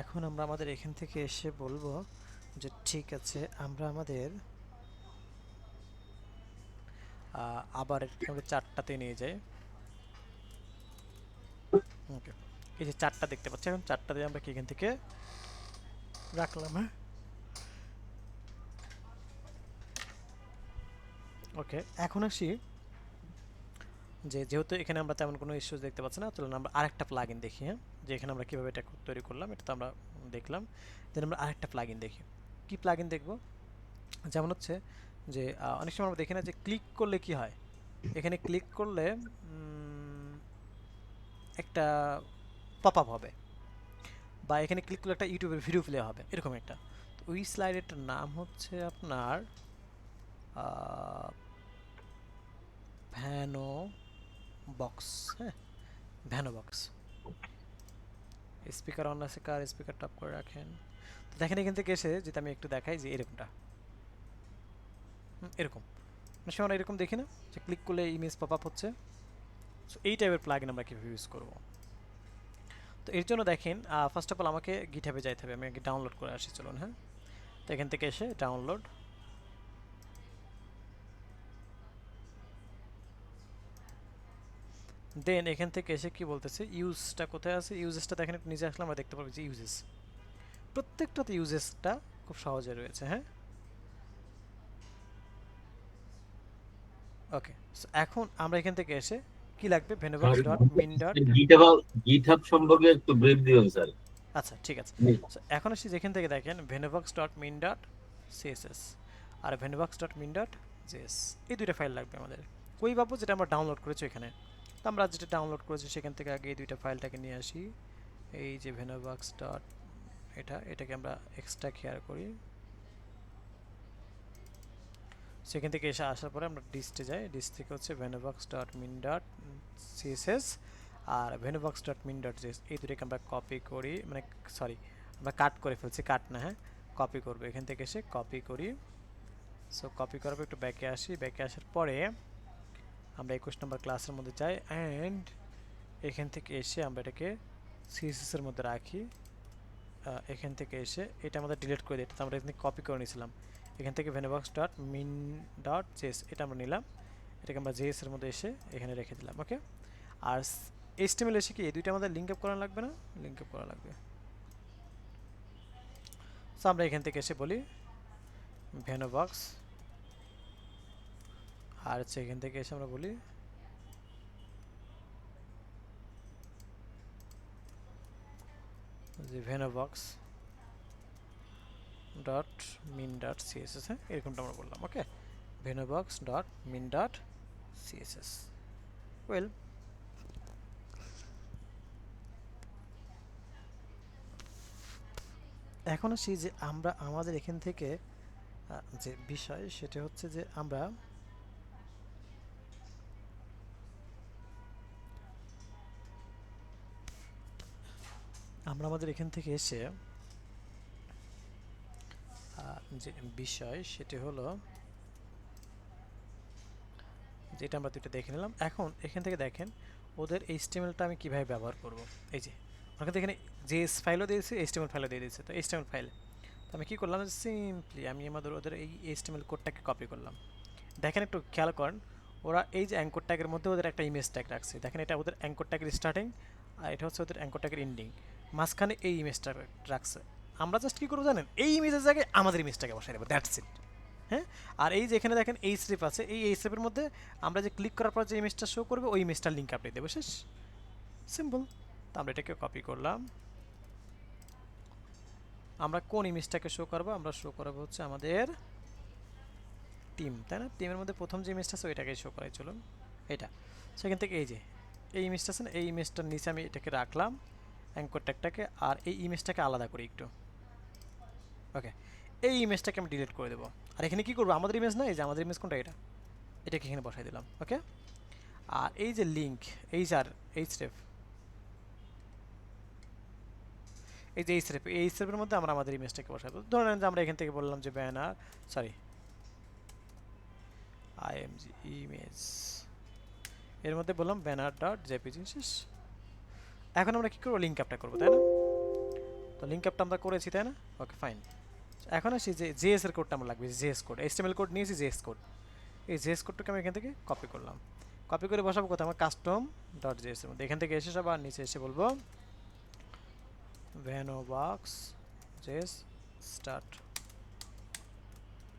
এখন আমরা আমাদের এখান থেকে এসে বলবো যে ঠিক আছে আমরা আমাদের আবার আমরা 4টাতে নিয়ে যাই। ওকে, এই যে 4টা দেখতে পাচ্ছি, এখন 4টাতে আমরা কি এখান থেকে রাখলাম। হ্যাঁ ওকে, এখন আসি যে যেহেতু এখানে আমরা তেমন কোনো ইস্যুস দেখতে পাচ্ছি না, চলুন আমরা আরেকটা প্লাগইন দেখি। হ্যাঁ যে এখানে আমরা কীভাবে এটা তৈরি করলাম এটা তো আমরা দেখলাম, দেন আমরা আরেকটা প্লাগইন দেখি। কি প্লাগইন দেখব? যেমন হচ্ছে যে অনেক সময় আমরা দেখি না যে ক্লিক করলে কি হয়, এখানে ক্লিক করলে একটা পপ আপ হবে, বা এখানে ক্লিক করলে একটা ইউটিউবের ভিডিও প্লে হবে, এরকম একটা। তো ওই স্লাইডেরটার নাম হচ্ছে আপনার ভ্যানো বক্স। হ্যাঁ ভ্যানো বক্স। স্পিকার অন আছে কার, স্পিকার টপ করে রাখেন। তো দেখেন এখান থেকে এসে যদি আমি একটু দেখাই যে এরকমটা, এরকম মানে আমরা এরকম দেখি না যে ক্লিক করলে ইমেজ পপ আপ হচ্ছে। সো এই টাইপের প্লাগইন আমরা কীভাবে ইউজ করব? তো এর জন্য দেখেন ফার্স্ট অফ অল আমাকে গিটহাবে যাইতে হবে, আমি আগে ডাউনলোড করে আসি। চলুন হ্যাঁ, তো এখান থেকে এসে ডাউনলোড, দেন এখান থেকে এসে কি বলতেছে, ইউজটা কোথায় আছে, ইউজেসটা দেখেন একটু নিচে আসলে আমরা দেখতে পাবো যে ইউজেস, প্রত্যেকটাতে ইউজেসটা খুব সহজে রয়েছে। হ্যাঁ, ওকে। সো এখন আমরা এখান থেকে এসে কি লাগবে, ভেনুবক্স ডট মিন ডট, গিটহাব সম্পর্কে একটু ব্রিফ দিবেন স্যার। আচ্ছা ঠিক আছে। সো এখন আসি যেখান থেকে দেখেন ভেনুবক্স ডট মিন ডট সিএসএস আর ভেনুবক্স ডট মিন ডট জেএস, এই দুইটা ফাইল লাগবে আমাদের। কই পাবো, যেটা আমরা ডাউনলোড করেছি এখানে। তো আমরা যেটা ডাউনলোড করেছি সেখান থেকে আগে এই দুইটা ফাইলটাকে নিয়ে আসি, এই যে ভেনুবক্স ডট, এটাকে আমরা এক্সট্রা কেয়ার করি। সেখান থেকে এসে আসার পরে আমরা ডিস্টে যাই, ডিস্ট থেকে হচ্ছে ভেনুবক্স ডট মিন ডট সিএসএস আর ভেনুবক্স ডট মিন ডট জেএস, এই দুটোকে আমরা কপি করি, মানে সরি আমরা কাট করে ফেলছি, কাট না, হ্যাঁ কপি করবো। এখান থেকে এসে কপি করি। সো কপি করার পর একটু ব্যাকে আসি, ব্যাকে আসার পরে আমরা 21 নম্বর ক্লাসের মধ্যে যাই অ্যান্ড এখান থেকে এসে আমরা এটাকে সিএসএস এর মধ্যে রাখি। এখান থেকে এসে এটা আমাদের ডিলিট করে দিই, এটা আমরা এখানে কপি করে নিয়েছিলাম। এখান থেকে ভেনুবক্স ডট মিন ডট জেএস এটা আমরা নিলাম, এটাকে আমরা জেএস এর মধ্যে এসে এখানে রেখে দিলাম। ওকে, আর এইচটিএমএল এসে কি এই দুইটা আমাদের লিঙ্ক আপ করা লাগবে না, লিঙ্ক আপ করা লাগবে। সো আমরা এখান থেকে এসে বলি ভেনুবক্স, আর হচ্ছে এখান থেকে এসে আমরা বলি যে venobox dot min dot CSS, হ্যাঁ এরকমটা আমরা বললাম। Okay, venobox dot min dot CSS. Well, এখন আসি যে আমরা আমাদের এখান থেকে যে বিষয় সেটা হচ্ছে যে আমরা আমাদের এখান থেকে এসে যে বিষয় সেটি হলো যেটা আমরা দুটো দেখে নিলাম। এখন এখান থেকে দেখেন ওদের এইচটিএমএলটা আমি কিভাবে ব্যবহার করব। এই যে ওখান থেকে এখানে জেএস ফাইলও দিয়েছি, এইচটিএমএল ফাইলও দিয়ে দিয়েছে। তো এইচটিএমএল ফাইল তো আমি কী করলাম, সিম্পলি আমি ওদের এই এইচটিএমএল কোডটাকে কপি করলাম। দেখেন একটু খেয়াল করেন, ওরা এই যে অ্যাঙ্কর ট্যাগের মধ্যে ওদের একটা ইমেজ ট্যাগ রাখছে। দেখেন এটা ওদের অ্যাঙ্কর ট্যাগের স্টার্টিং আর এটা হচ্ছে ওদের অ্যাঙ্কর ট্যাগের এন্ডিং, মাঝখানে এই ইমেজটা রাখছে। আমরা জাস্ট কী করবো জানেন, এই ইমেজের জায়গায় আমাদের ইমেজটাকে বসাই দেবো, দ্যাটস ইট। হ্যাঁ, আর এই যে এখানে দেখেন এই স্ট্রিপ আছে, এই স্ট্রিপের মধ্যে আমরা যে ক্লিক করার পর যে ইমেজটা শো করবে ওই ইমেজটার লিঙ্ক আপনি দেবো, শেষ, সিম্পল। তো আমরা এটাকে কপি করলাম। আমরা কোন ইমেজটাকে শো করবো, আমরা শো করাবো হচ্ছে আমাদের টিম, তাই না? টিমের মধ্যে প্রথম যে ইমেজটা আছে ওইটাকে শো করাই, চলুন এটা। সেখান থেকে এই যে এই ইমেজটা আছে না, এই ইমেজটার নিচে আমি এটাকে রাখলাম অ্যাঙ্কর ট্যাগটাকে, আর এই ইমেজটাকে আলাদা করি একটু। ওকে, এই ইমেজটাকে আমি ডিলিট করে দেবো। আর এখানে কী করবো, আমাদের ইমেজ না, এই যে আমাদের ইমেজ কোনটা, এটাকে এখানে বসাই দিলাম। ওকে, আর এই যে লিঙ্ক এই স্টেপ, এই যে এই স্টেপের মধ্যে আমরা আমাদের ইমেজটাকে বসাবো। ধরে নেন যে আমরা এখান থেকে বললাম যে ব্যানার, সরি আইএমজি ইমেজ, এর মধ্যে বললাম ব্যানার ডট জেপিজি, শেষ। এখন আমরা কী করবো, লিঙ্ক আপটা করবো, তাই না? তো লিঙ্ক আপটা আমরা করেছি, তাই না? Okay fine. এখন আসি যে জেএস এর কোডটা আমার লাগবে, জেএস কোড, এইচটিএমএল কোড নিয়েছি, জেএস কোড। এই জেএস কোডটাকে আমি এখান থেকে কপি করলাম, কপি করে বসাবো কোথায়, আমার কাস্টম ডট জেএস এর মধ্যে। এখান থেকে এসে সব আর নিচে এসে বলবো ভেনুবক্স জেএস স্টার্ট,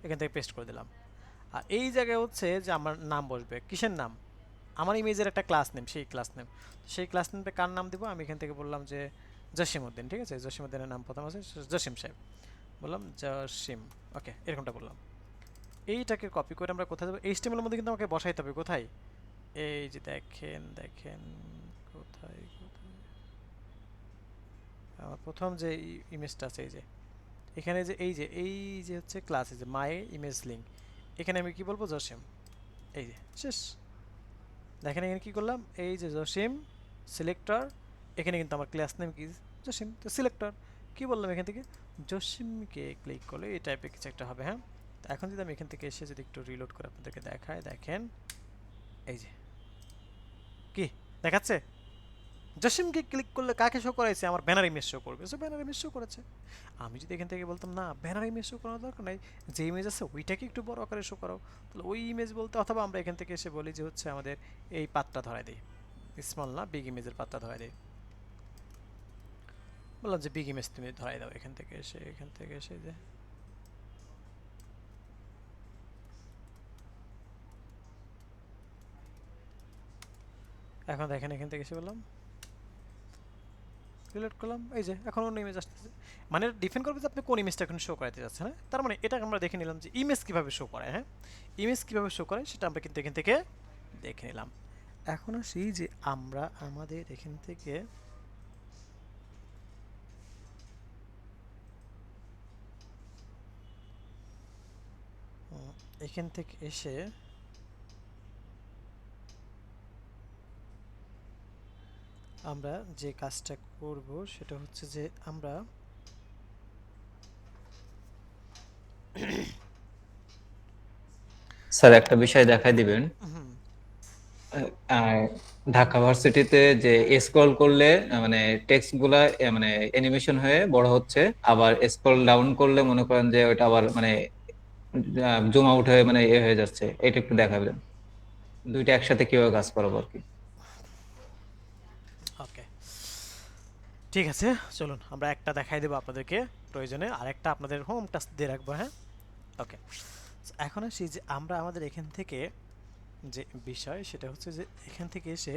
এখান থেকে পেস্ট করে দিলাম। আর এই জায়গায় হচ্ছে যে আমার নাম বসবে, কিসের নাম, আমার ইমেজের একটা ক্লাস নেম, সেই ক্লাস নেম। সেই ক্লাস নেমটা কার নাম দিব, আমি এখান থেকে বললাম যে জসিমউদ্দিন, ঠিক আছে? জসিমউদ্দিনের নাম প্রথম আছে জসিম সাহেব, বললাম জসিম। ওকে, এরকমটা বললাম। এইটাকে কপি করে আমরা কোথায় দেবো, এইচটিএমএল এর মধ্যে কিন্তু আমাকে বসাইতে হবে। কোথায়, এই যে দেখেন কোথায় আমার প্রথম যে ইমেজটা আছে, এই যে এখানে যে এই যে হচ্ছে ক্লাস, এই যে মাই ইমেজ লিঙ্ক, এখানে আমি কি বলবো, জসিম। এই যে শেষ। দেখেন এখানে কি করলাম, এই যে জসিম সিলেক্টর, এখানে কিন্তু আমার ক্লাস নেম কি জসিম, তো সিলেক্টর কি বললাম, এখান থেকে জসিমকে ক্লিক করলে এই টাইপের কিছু একটা হবে। হ্যাঁ, তো এখন যদি আমি এখান থেকে এসে যদি একটু রিলোড করে আপনাদেরকে দেখায়, দেখেন এই যে কি দেখাচ্ছে, জসিমকে ক্লিক করলে কাকে শো করাইছে, আমার ব্যানার ইমেজ শো করবে। সো ব্যানার ইমেজ শো করেছে। আমি যদি এখান থেকে বলতাম না ব্যানার ইমেজ শো করার দরকার নাই, যে ইমেজ আছে ওইটাকে একটু বড় আকারে শো করাও, তাহলে ওই ইমেজ বলতে, অথবা আমরা এখান থেকে এসে বলি যে হচ্ছে আমাদের এই পাতটা ধরাই দিই, স্মল না, বিগ ইমেজের পাতা ধরাই দিই। বললাম যে বিগ ইমেজ তুমি ধরাই দাও এখান থেকে এসে যে এখন দেখেন এখান থেকে এসে বললাম সিলেক্ট করলাম, এই যে এখন অন্য ইমেজ আসতেছে। মানে ডিফেন্ড করবে যে আপনি কোন ইমেজটা এখন শো করাতে যাচ্ছেন। হ্যাঁ, তার মানে এটা আমরা দেখে নিলাম যে ইমেজ কিভাবে শো করে। হ্যাঁ, ইমেজ কিভাবে শো করে সেটা আমরা কিন্তু এখান থেকে দেখে নিলাম। এখন আসি যে আমরা আমাদের এখান থেকে এখান থেকে এসে আমরা যে কাজটা করব সেটা হচ্ছে যে আমরা স্যার একটা বিষয় দেখাই দিবেন। হুম, আহ, ঢাকা ভার্সিটিতে যে স্ক্রল করলে মানে টেক্সট গুলা মানে অ্যানিমেশন হয়ে বড় হচ্ছে, আবার স্ক্রল ডাউন করলে মনে করেন যে ওটা আবার মানে জুম আউট হয়ে মানে হয়ে যাচ্ছে। এটা একটু দেখাবেন দুইটা একসাথে কিভাবে কাজ করবো আর কি। ওকে, ঠিক আছে, চলুন আমরা একটা দেখাই দেবো আপনাদেরকে প্রয়োজনে, আর একটা আপনাদের হোম টাস্ক দিয়ে রাখবো। হ্যাঁ, ওকে। এখন আসি যে আমরা আমাদের এখান থেকে যে বিষয় সেটা হচ্ছে যে এখান থেকে এসে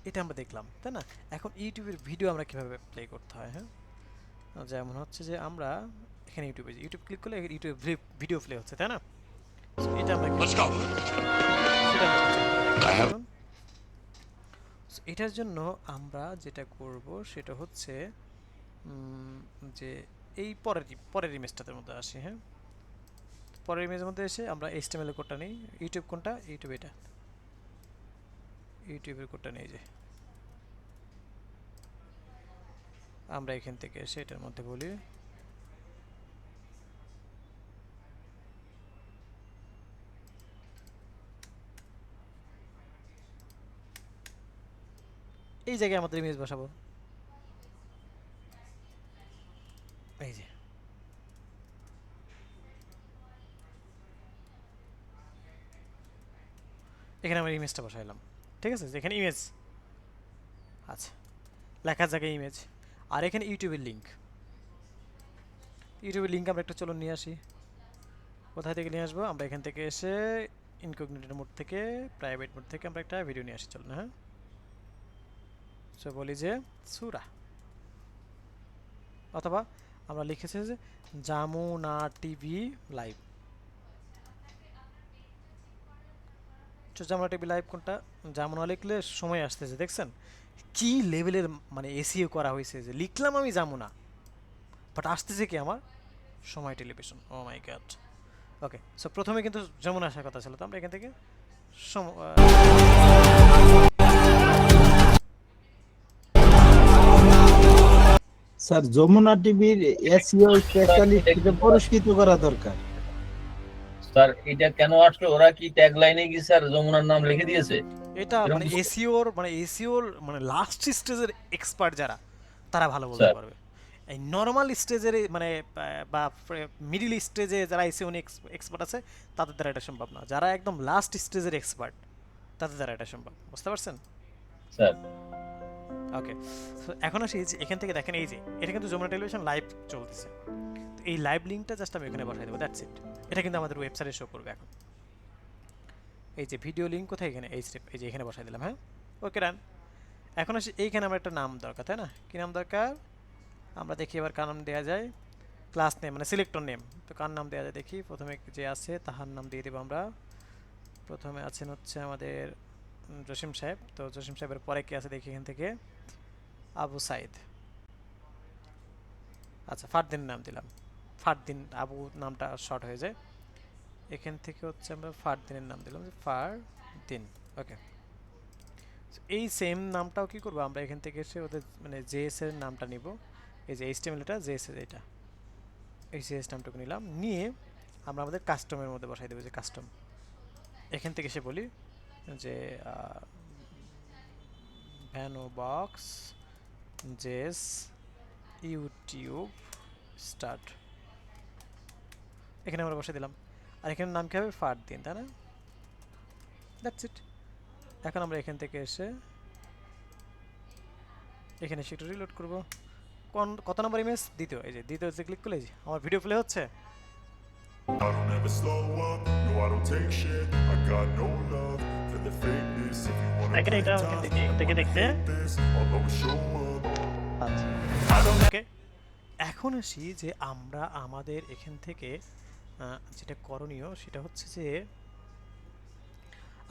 এটা আমরা দেখলাম, তাই না? এখন ইউটিউবের ভিডিও আমরা কিভাবে প্লে করতে হয়। হ্যাঁ, যেমন হচ্ছে যে আমরা এখানে ইউটিউব ক্লিক করলে ইউটিউব ভিডিও প্লে হচ্ছে, তাই না? So, এটা আমরা সেটা আমরা দেখুন। So, এটার জন্য আমরা যেটা করব সেটা হচ্ছে যে এই পরের ইমেজটার মধ্যে আসি। হ্যাঁ, পরের ইমেজের মধ্যে এসে আমরা HTML কোডটা নিই। ইউটিউব কোনটা? ইউটিউব এটা, ইউটিউবের কোডটা নিয়ে যে আমরা এখান থেকে এসে এটার মধ্যে বলি এই জায়গায় আমাদের ইমেজ বসাবো। এই যে এখানে আমরা ইমেজটা বসাইলাম, ঠিক আছে? এখানে ইমেজ, আচ্ছা, লেখার জায়গায় ইমেজ, আর এখানে ইউটিউবের লিঙ্ক আমরা একটা চলুন নিয়ে আসি। কোথায় থেকে নিয়ে আসবো? আমরা এখান থেকে এসে ইনকগনিটো মোড থেকে, প্রাইভেট মোড থেকে আমরা একটা ভিডিও নিয়ে আসি, চলুন। হ্যাঁ, সো বলি যে সূরা, অথবা আমরা লিখেছি যে Jamuna TV live. Jamuna TV live কোনটা? যমুনা লিখলে সময় আসতেছে, দেখছেন কি লেভেলের মানে এসইও করা হয়েছে? যে লিখলাম আমি যমুনা, বাট আসতেছে কি আমার সময় টেলিভিশন। ও মাই গড। ওকে, সো প্রথমে কিন্তু যমুনা আসার কথা ছিল, তো আমরা এখান থেকে স্যার যমুনা টিভির এসইও স্পেশালিস্ট এটা পুরস্কৃত করা দরকার। স্যার এটা কেন আসলো? ওরা কি ট্যাগ লাইনে কি স্যার যমুনার নাম লিখে দিয়েছে? এটা এরকম মানে কিছু? এসইওর মানে লাস্ট স্টেজের এক্সপার্ট যারা, তারা ভালো বলতে স্যার পারবে। এই নর্মাল স্টেজের মানে বা মিডিল স্টেজে যারা এসইও নিয়ে এক্সপার্ট আছে তাদের দ্বারা এটা সম্ভব না। যারা একদম লাস্ট স্টেজের এক্সপার্ট তাদের দ্বারা এটা সম্ভব, বুঝতে পারছেন? স্যার ওকে, সো এখন আসি যে এখান থেকে দেখেন এই যে এটা কিন্তু যমুনা টেলিভিশন লাইভ চলতেছে। তো এই লাইভ লিঙ্কটা জাস্ট আমি এখানে বসাই দেবো, দ্যাটস ইট। এটা কিন্তু আমাদের ওয়েবসাইটে শো করবে এখন। এই যে ভিডিও লিঙ্ক কোথায়? এখানে এই স্টেপ, এই যে এখানে বসাই দিলাম। হ্যাঁ, ওকে, রান। এখন আসি এইখানে আমার একটা নাম দরকার, তাই না? কি নাম দরকার? আমরা দেখি এবার কার নাম দেওয়া যায়। ক্লাস নেম মানে সিলেক্টর নেম, তো কার নাম দেওয়া যায় দেখি। প্রথমে যে আছে তাহার নাম দিয়ে দেবো আমরা। প্রথমে আছেন হচ্ছে আমাদের জসিম সাহেব, তো জসিম সাহেবের পরে কি আছে দেখি এখান থেকে, আবু সাইদ। আচ্ছা, ফারদিন নাম দিলাম, ফারদিন। আবু নামটা শর্ট হয়ে যায়, এখান থেকে হচ্ছে আমরা ফারদিনের নাম দিলাম যে ফারদিন। ওকে, এই সেম নামটাও কি করবো আমরা এখান থেকে এসে ওদের মানে জেএস এর নামটা নিব। এই যে এইচটিএমএল এটা, জেএস এর এটা, এই জেএস নামটুকু নিলাম, নিয়ে আমরা আমাদের কাস্টমের মধ্যে বসাই দেবো যে কাস্টম। এখান থেকে এসে বলি যে ভ্যানো বক্স জেএস ইউটিউব স্টার্ট, এখানে আমরা বসে দিলাম। আর এখানে নাম কি হবে? ফারদিন, তাই না? That's it. এখন আমরা এখান থেকে এসে এখানে সেটা রিলোড করব। কত নম্বর ইমেজ? দ্বিতীয়। এই যে দ্বিতীয়তে ক্লিক করলে আমার ভিডিও প্লে হচ্ছে। I don't ever slow up, no I don't take shit. I got no love for the fakeness. If you wanna দেখেন play এটা tough থেকে and wanna দেখতে hate this, I'll always show up. আচ্ছা I don't ওকে, এখন আসি যে আমরা আমাদের এখান থেকে যেটা করণীয় সেটা হচ্ছে যে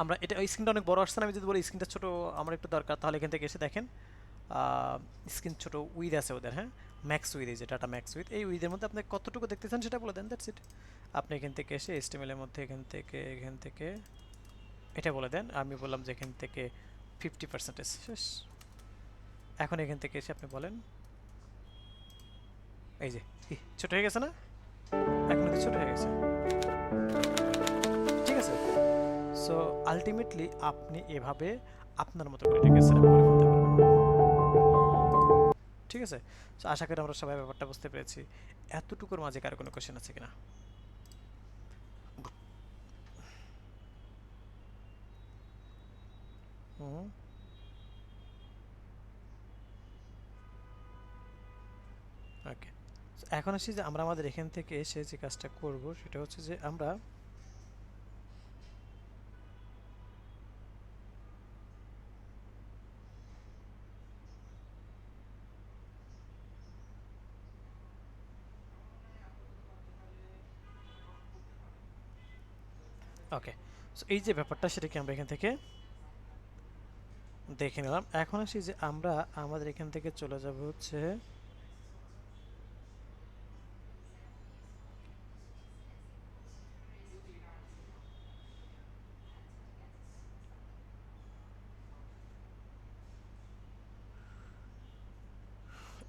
আমরা এটা স্ক্রিনটা অনেক বড় আসছে না, আমি যদি বলি স্ক্রিনটা ছোট আমার একটু দরকার, তাহলে এখান থেকে এসে দেখেন স্ক্রিন ছোট উইথ আছে ওদের, হ্যাঁ ম্যাক্স উইথ, এই যে ডাটা ম্যাক্স উইথ, এই উইথের মধ্যে আপনি কতটুকু দেখতে চান সেটা বলে দেন, দ্যাটস ইট। আপনি এখান থেকে এসে HTML এর মধ্যে এখান থেকে এটা বলে দেন, আমি বললাম যে এখান থেকে 50% শেষ। এখন এখান থেকে এসে আপনি বলেন এই যে ছোট হয়ে গেছে না, এখন ছোট হয়ে গেছে, ঠিক আছে। সো আলটিমেটলি আপনি এভাবে আপনার মতো করে এটাকে সেটআপ করে ফেলতে পারবেন, ঠিক আছে। সো আশা করি আমরা সবাই ব্যাপারটা বুঝতে পেরেছি। এতটুকুর মাঝে কারো কোনো কোশ্চেন আছে কিনা? হুম, ওকে। এখন আসি যে আমরা আমাদের এখান থেকে এসে যে কাজটা করব সেটা হচ্ছে যে আমরা ওকে, সো এই যে ব্যাপারটা সেটাকে আমরা এখান থেকে দেখে নিলাম। এখন আসি যে আমরা আমাদের এখান থেকে চলে যাব হচ্ছে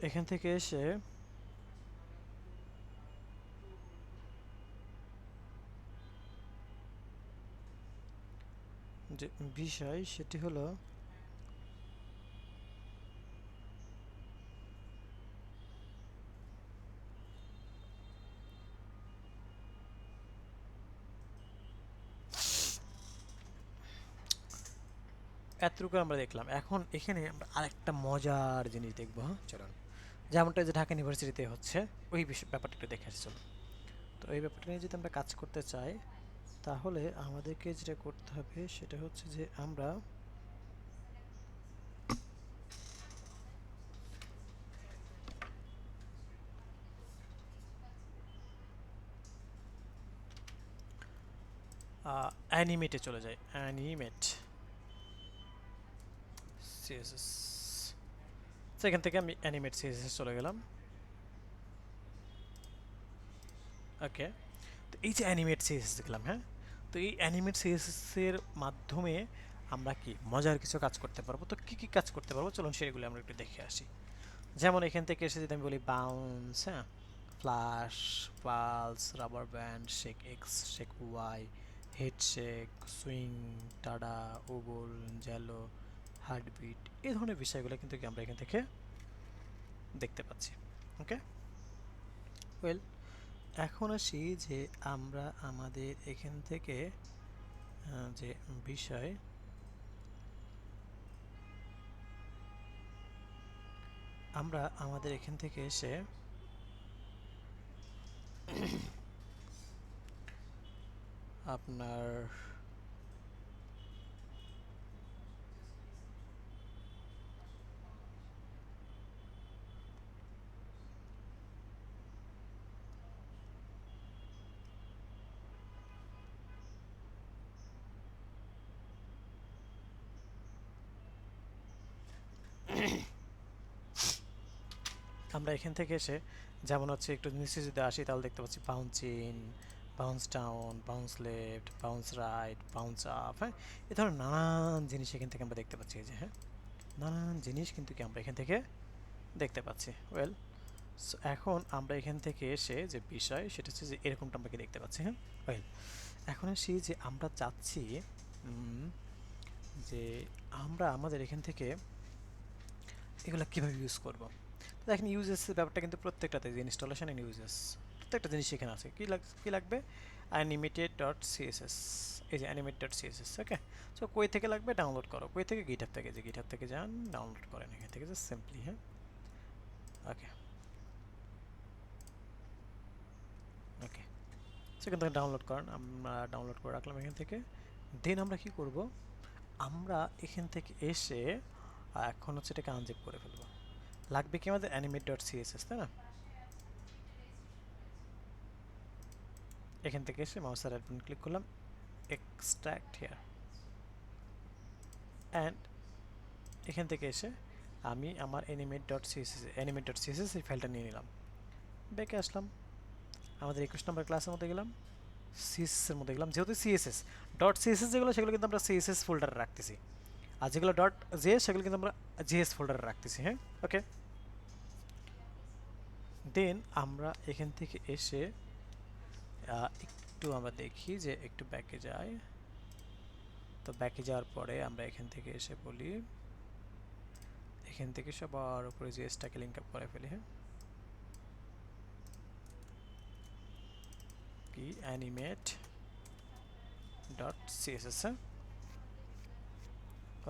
এখান থেকে এসে যে বিষয় সেটি হলো এতটুকু আমরা দেখলাম। এখন এখানে আমরা আরেকটা মজার জিনিস দেখবো, হ্যাঁ চলুন। যেমনটা যে ঢাকা ইউনিভার্সিটিতে হচ্ছে ওই ব্যাপারটা একটু দেখে আসি চলুন। তো এই ব্যাপারটা নিয়ে যদি আমরা কাজ করতে চাই তাহলে আমাদেরকে যেটা করতে হবে সেটা হচ্ছে যে আমরা অ্যানিমেটে চলে যাই, অ্যানিমেট সিএসএস। সেখান থেকে আমি অ্যানিমেট সিএসএস চলে গেলাম। ওকে, তো এই যে অ্যানিমেট সিএসএস দেখলাম, হ্যাঁ তো এই অ্যানিমেট সিএসএস এর মাধ্যমে আমরা কি মজার কিছু কাজ করতে পারবো। তো কি কি কাজ করতে পারবো চলুন সেগুলো আমরা একটু দেখে আসি। যেমন এখান থেকে এসে যদি আমি বলি বাউন্স, হ্যাঁ flash, pulse, rubber band, shake X, shake Y, head shake, swing, tada, wobble, jello, heartbeat, এই ধরনের বিষয়গুলো কিন্তু কি আমরা এখান থেকে দেখতে পাচ্ছি। ওকে, ওয়েল এখন আসি যে আমরা আমাদের এখান থেকে যে বিষয় আমরা আমাদের এখান থেকে এসে আপনার আমরা এখান থেকে এসে যেমন হচ্ছে একটু নিচে যদি আসি তাহলে দেখতে পাচ্ছি bounce in, bounce down, bounce left, bounce right, bounce up, হ্যাঁ এ ধরনের নানান জিনিস এখান থেকে আমরা দেখতে পাচ্ছি। এই যে হ্যাঁ নানান জিনিস কিন্তু কি আমরা এখান থেকে দেখতে পাচ্ছি। ওয়েল এখন আমরা এখান থেকে এসে যে বিষয় সেটা হচ্ছে যে এরকমটা আমরা কি দেখতে পাচ্ছি। হ্যাঁ ওয়েল এখন আসি যে আমরা চাচ্ছি যে আমরা আমাদের এখান থেকে এগুলো কীভাবে ইউজ করব। তো দেখেন ইউজেসের ব্যাপারটা কিন্তু প্রত্যেকটাতে যে ইনস্টলেশন অ্যান্ড ইউজেস প্রত্যেকটা জিনিস এখানে আছে। কী লাগবে অ্যানিমেটেড ডট সিএসএস, এই যে অ্যানিমেট ডট সিএসএস। ওকে, সো কই থেকে লাগবে, ডাউনলোড করো। কই থেকে? গিটহাব থেকে। যে গিটহাব থেকে যান, ডাউনলোড করেন এখান থেকে জাস্ট সিম্পলি। হ্যাঁ, ওকে ওকে, সেখান থেকে ডাউনলোড করেন। আমরা ডাউনলোড করে রাখলাম এখান থেকে। দেন আমরা কি করব, আমরা এখান থেকে এসে এখন হচ্ছে এটাকে আনজিপ করে ফেলবো। লাগবে কি আমাদের অ্যানিমেট ডট সিএসএস, তাই না? এখান থেকে এসে মাউসের রাইট বাটন ক্লিক করলাম, এক্সট্রাক্ট হিয়ার, অ্যান্ড এখান থেকে এসে আমি আমার অ্যানিমেট.css এই ফাইলটা নিয়ে নিলাম। ব্যাকে আসলাম, আমাদের 21 নম্বর ক্লাসের মধ্যে গেলাম, সিএসএস এর মধ্যে গেলাম। যেহেতু সিএসএস ডট সিএসএস যেগুলো সেগুলো কিন্তু আমরা সিএসএস ফোল্ডারে রাখতেছি, আর যেগুলো ডট জেএস সেগুলো কিন্তু আমরা জেএস ফোল্ডারে রাখতেছি। হ্যাঁ, ওকে। দেন আমরা এখান থেকে এসে একটু আমরা দেখি যে একটু ব্যাকে যাই। তো ব্যাকে যাওয়ার পরে আমরা এখান থেকে এসে বলি, এখান থেকে সবার উপরে জেএসটাকে লিঙ্ক আপ করে ফেলি। হ্যাঁ, কি অ্যানিমেট ডট সিএসএস।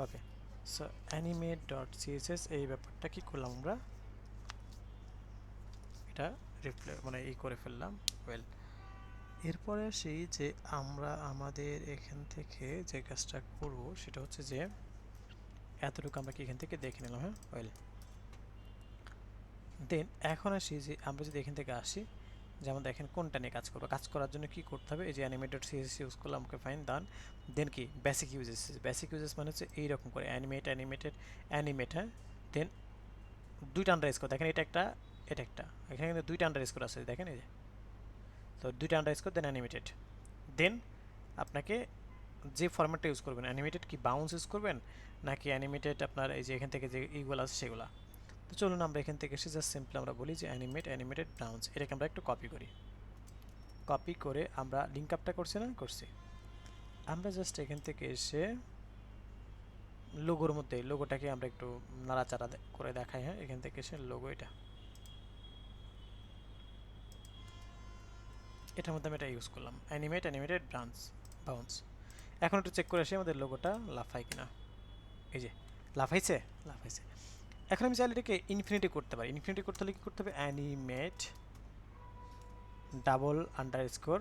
ওকে, সো অ্যানিমেট ডট সিএসএস এই ব্যাপারটা কি করলাম আমরা, এটা মানে এই করে ফেললাম। ওয়েল, এরপরে আসি যে আমরা আমাদের এখান থেকে যে কাজটা করব সেটা হচ্ছে যে এতটুকু আমরা কি এখান থেকে দেখে নিলাম। হ্যাঁ, ওয়েল, দেন এখন আসি যে আমরা যদি এখান থেকে আসি, যেমন দেখেন কোনটা নিয়ে কাজ করবো। কাজ করার জন্য কি করতে হবে, এই যে অ্যানিমেটেড সিএসএস ইউজ করলাম, ওকে ফাইন, ডান। দেন কি বেসিক ইউজেস। বেসিক ইউজেস মানে হচ্ছে এইরকম করে অ্যানিমেট। হ্যাঁ, দেন দুইটা আন্ডার স্কোর দেখেন, এটা একটা, এটা একটা, এখানে কিন্তু দুইটা আন্ডার স্কোর আছে দেখেন, এই যে, তো দুইটা আন্ডার স্কোর, দেন অ্যানিমেটেড। দেন আপনাকে যে ফরম্যাটটা ইউজ করবেন, অ্যানিমেটেড কি বাউন্স ইউজ করবেন নাকি অ্যানিমেটেড আপনার এই যে এখান থেকে যে এইগুলো আছে সেগুলো। তো চলুন আমরা এখান থেকে এসে জাস্ট সিম্পলি আমরা বলি যে অ্যানিমেটেড বাউন্স, এটাকে আমরা একটু কপি করি। কপি করে আমরা লিঙ্ক আপটা করছি না, করছি। আমরা জাস্ট এখান থেকে এসে লোগোর মধ্যে লোগোটাকে আমরা একটু নাড়াচাড়া করে দেখাই। হ্যাঁ, এখান থেকে এসে লোগো এটার মধ্যে আমি এটা ইউজ করলাম, অ্যানিমেটেড বাউন্স। এখন একটু চেক করে আসি আমাদের লোগোটা লাফায় কিনা। এই যে লাফাইছে, লাফাইছে। এখন আমি চাইলে এটাকে ইনফিনিটি করতে পারি। ইনফিনিটি করতে হলে কী করতে হবে, অ্যানিমেট ডাবল আন্ডার স্কোর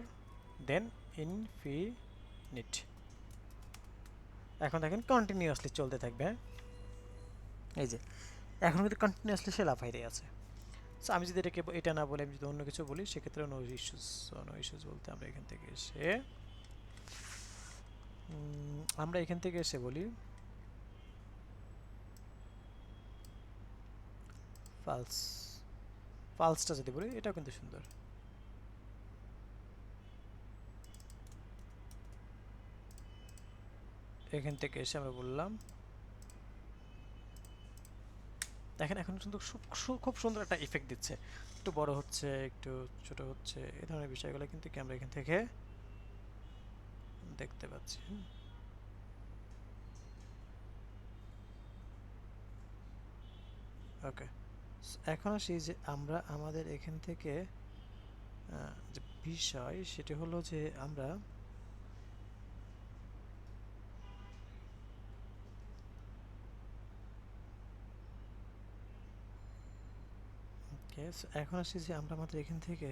দেন ইনফিনিট। এখন দেখেন কন্টিনিউয়াসলি চলতে থাকবে। হ্যাঁ, এই যে এখন কিন্তু কন্টিনিউয়াসলি সে লাফাইতে আছে। সো আমি যদি এটাকে এটা না বলে আমি যদি অন্য কিছু বলি সেক্ষেত্রে নো ইস্যুস বলতে আমরা এখান থেকে এসে বলি ফালসটা যদি বলি, এটাও কিন্তু সুন্দর। এখান থেকে এসে আমরা বললাম, দেখেন এখন কিন্তু খুব সুন্দর একটা ইফেক্ট দিচ্ছে, একটু বড় হচ্ছে, একটু ছোট হচ্ছে, এই ধরনের বিষয়গুলো কিন্তু কি আমরা এখান থেকে দেখতে পাচ্ছি। ওকে, এখন আসি যে আমরা আমাদের এখান থেকে যে বিষয় সেটা হলো যে আমরা এখন আসি যে আমরা আমাদের এখান থেকে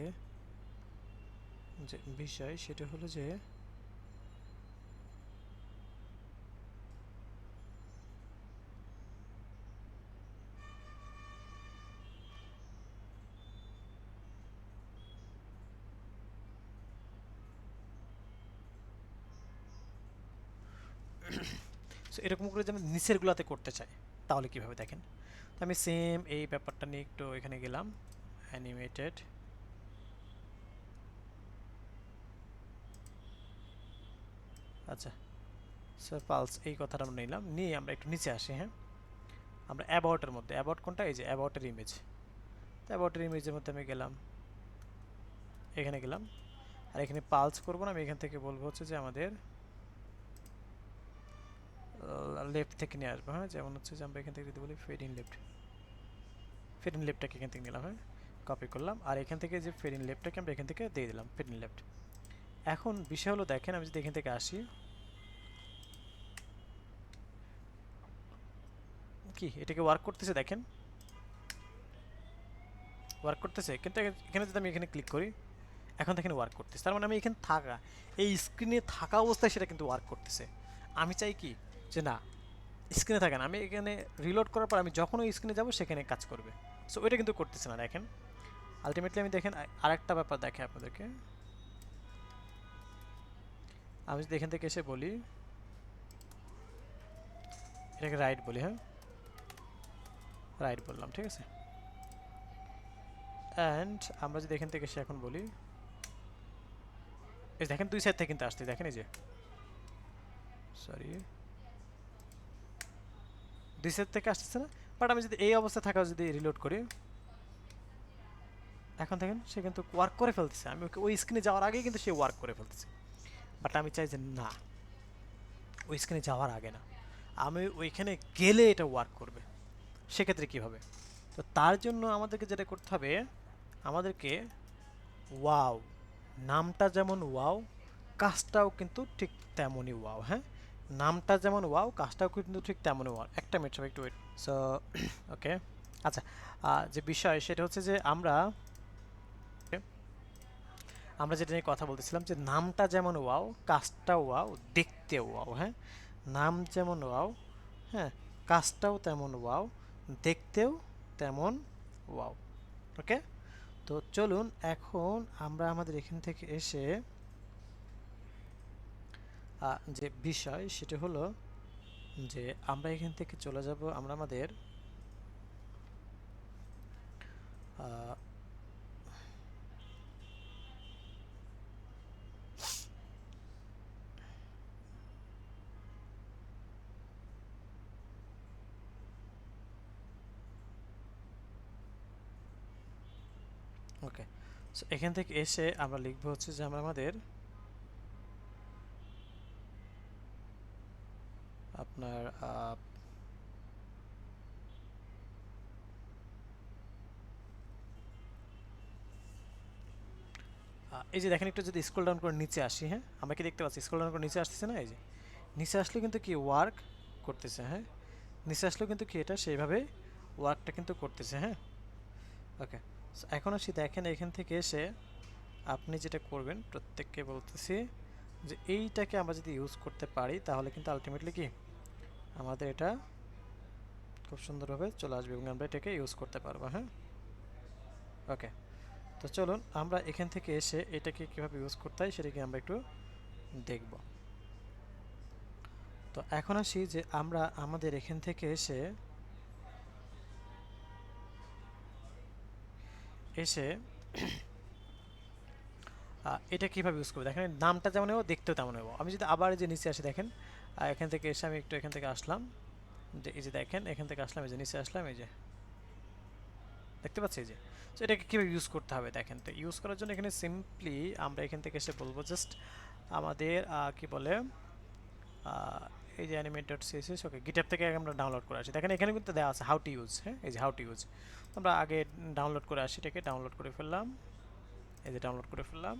যে বিষয় সেটা হলো যে এরকম করে যে আমি নিচের গুলাতে করতে চাই তাহলে কিভাবে দেখেন। তো আমি সেম এই ব্যাপারটা নিয়ে একটু এখানে গেলাম, অ্যানিমেটেড আচ্ছা স্যার পালস, এই কথাটা আমরা নিলাম, নিয়ে আমরা একটু নিচে আসি। হ্যাঁ, আমরা অ্যাবাউটের মধ্যে, অ্যাবাউট কোনটা, এই যে অ্যাবাউটের ইমেজ। তো অ্যাবাউটের ইমেজের মধ্যে আমি গেলাম, এখানে গেলাম, আর এখানে পালস করবো না, আমি এখান থেকে বলবো হচ্ছে যে আমাদের লেফট থেকে নিয়ে আসবো। হ্যাঁ, যেমন হচ্ছে যে আমরা এখান থেকে যদি বলি ফেড ইন লেফটটাকে এখান থেকে নিলাম। হ্যাঁ, কপি করলাম, আর এখান থেকে যে ফেড ইন লেফটটাকে আমরা এখান থেকে দিয়ে দিলাম ফেড ইন লেফট। এখন বিষয় হলো দেখেন, আমি যদি এখান থেকে আসি, কি এটাকে ওয়ার্ক করতেছে? দেখেন ওয়ার্ক করতেছে, কিন্তু এখানে যদি আমি এখানে ক্লিক করি, এখন দেখেন ওয়ার্ক করতেছে। তার মানে আমি এখানে থাকা, এই স্ক্রিনে থাকা অবস্থায় সেটা কিন্তু ওয়ার্ক করতেছে। আমি চাই কি যে না, স্ক্রিনে থাকে না, আমি এখানে রিলোড করার পর আমি যখন ওই স্ক্রিনে যাব সেখানে কাজ করবে। সো ওইটা কিন্তু করতেছে না। দেখেন আলটিমেটলি আমি দেখেন আরেকটা ব্যাপার দেখে আপনাদেরকে, আমি যদি এখান থেকে এসে বলি, এটাকে রাইট বলি, হ্যাঁ রাইট বললাম, ঠিক আছে। অ্যান্ড আমরা যদি এখান থেকে এসে এখন বলি, এই দেখেন দুই সাইড থেকে কিন্তু আসছে, দেখেন এই যে, সরি দুই সাইড থেকে আসতেছে না। বাট আমি যদি এই অবস্থায় থাকা যদি রিলোড করি, এখন দেখেন সে কিন্তু ওয়ার্ক করে ফেলতেছে। আমি ওকে ওই স্ক্রিনে যাওয়ার আগেই কিন্তু সে ওয়ার্ক করে ফেলতেছে। বাট আমি চাই যে না, ওই স্ক্রিনে যাওয়ার আগে না, আমি ওইখানে গেলে এটা ওয়ার্ক করবে। সেক্ষেত্রে কীভাবে? তো তার জন্য আমাদেরকে যেটা করতে হবে, আমাদেরকে ওয়াও, নামটা যেমন ওয়াও, কাজটাও কিন্তু ঠিক তেমনই ওয়াও। হ্যাঁ, নামটা যেমন ওয়াও, কাজটাও কিন্তু ঠিক তেমনই ওয়াও। একটা মিনিট সবাই একটু ওয়েট। সো ওকে, আচ্ছা, যে বিষয় সেটা হচ্ছে যে আমরা যেটা নিয়ে কথা বলতেছিলাম, যে নামটা যেমন ওয়াও, কাজটাও ওয়াও, দেখতেও ওয়াও। হ্যাঁ, নাম যেমন ওয়াও, হ্যাঁ কাজটাও তেমন ওয়াও, দেখতেও তেমন ওয়াও। ওকে, তো চলুন এখন আমরা আমাদের এখান থেকে এসে যে বিষয় সেটা হলো যে আমরা এখান থেকে চলে যাব আমরা আমাদের ওকে, সো এখান থেকে এসে আমরা লিখব হচ্ছে যে আমরা আমাদের আপনার এই যে দেখেন, একটু যদি স্ক্রল ডাউন করে নিচে আসি, হ্যাঁ আমরা কি দেখতে পাচ্ছি স্ক্রল ডাউন করে নিচে আসতেছে না? এই যে নিচে আসলে কিন্তু কি ওয়ার্ক করতেছে। হ্যাঁ, নিচে আসলেও কিন্তু কি এটা সেইভাবে ওয়ার্কটা কিন্তু করতেছে। হ্যাঁ, ওকে, এখন আসি দেখেন এখান থেকে এসে আপনি যেটা করবেন, প্রত্যেককে বলতেছি যে এইটাকে আমরা যদি ইউজ করতে পারি তাহলে কিন্তু আলটিমেটলি কি আমাদের এটা খুব সুন্দরভাবে চলে আসবে এবং আমরা এটাকে ইউজ করতে পারবো। হ্যাঁ, ওকে, তো চলুন আমরা এখান থেকে এসে এটাকে কীভাবে ইউজ করতে হয় সেটাকে আমরা একটু দেখব। তো এখন আসি যে আমরা আমাদের এখান থেকে এসে এটা কীভাবে ইউজ করবো, দেখেন নামটা যেমন নেবো, দেখতেও তেমন নেবো। আমি যদি আবার যে নিচে আসি, দেখেন এখান থেকে এসে আমি একটু এখান থেকে আসলাম, যে এই যে দেখেন এখান থেকে আসলাম, এই যে নিচে আসলাম, এই যে দেখতে পাচ্ছি। এই যে তো এটাকে কীভাবে ইউজ করতে হবে দেখেন। তো ইউজ করার জন্য এখানে সিম্পলি আমরা এখান থেকে এসে বলবো জাস্ট আমাদের কি বলে এই যে animate.css, ওকে গিটহাব থেকে আমরা ডাউনলোড করে আসি। দেখেন এখানে কিন্তু দেওয়া আছে হাউ টু ইউজ। হ্যাঁ, এই যে হাউ টু ইউজ আমরা আগে ডাউনলোড করে আসি, এটাকে ডাউনলোড করে ফেললাম, এই যে ডাউনলোড করে ফেললাম।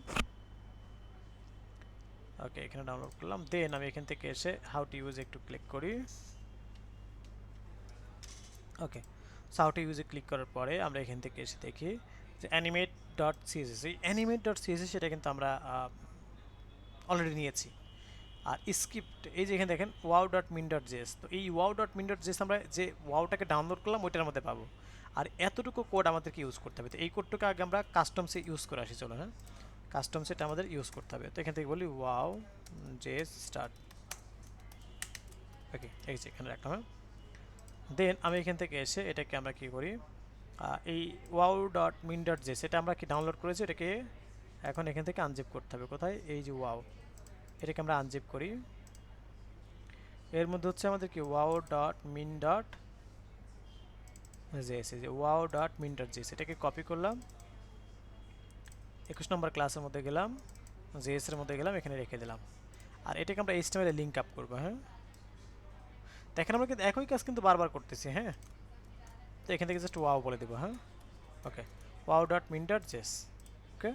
ওকে, এখানে ডাউনলোড করলাম, দেন আমি এখান থেকে এসে হাউ টু ইউজ একটু ক্লিক করি। ওকে, সো হাউ টু ইউজে ক্লিক করার পরে আমরা এখান থেকে এসে দেখি যে animate.css, এই animate.css সেটা কিন্তু আমরা অলরেডি নিয়েছি। আর স্ক্রিপ্ট এই যে এখানে দেখেন wow.min.js, তো এই wow.min.js আমরা যে ওয়াওটাকে ডাউনলোড করলাম ওইটার মধ্যে পাবো। আর এতটুকু কোড আমাদেরকে ইউজ করতে হবে। তো এই কোডটাকে আগে আমরা কাস্টমসে ইউজ করে আসি। চলো, হ্যাঁ কাস্টমসে এটা আমাদের ইউজ করতে হবে। তো এখান থেকে বলি wow.js স্টার্ট। ওকে, এই যে এখানে রাখলাম। হ্যাঁ, দেন আমি এখান থেকে এসে এটাকে আমরা কি করি, এই wow.min.js এটা আমরা কি ডাউনলোড করেছি, এটাকে এখন এখান থেকে আনজিপ করতে হবে। কোথায়? এই যে wow, এটাকে আমরা আনজিপ করি। এর মধ্যে হচ্ছে আমাদের কি wow.min.js, যে wow.min.js এটাকে কপি করলাম, 21 নম্বর ক্লাসের মধ্যে গেলাম, জেএস এর মধ্যে গেলাম, এখানে রেখে দিলাম। আর এটাকে আমরা HTML এ লিঙ্ক আপ করবো। হ্যাঁ, দেখেন আমরা কিন্তু একই কাজ কিন্তু বারবার করতেছি। হ্যাঁ, তো এখান থেকে জাস্ট wow বলে দেবো। হ্যাঁ, ওকে, wow.min.js। ওকে,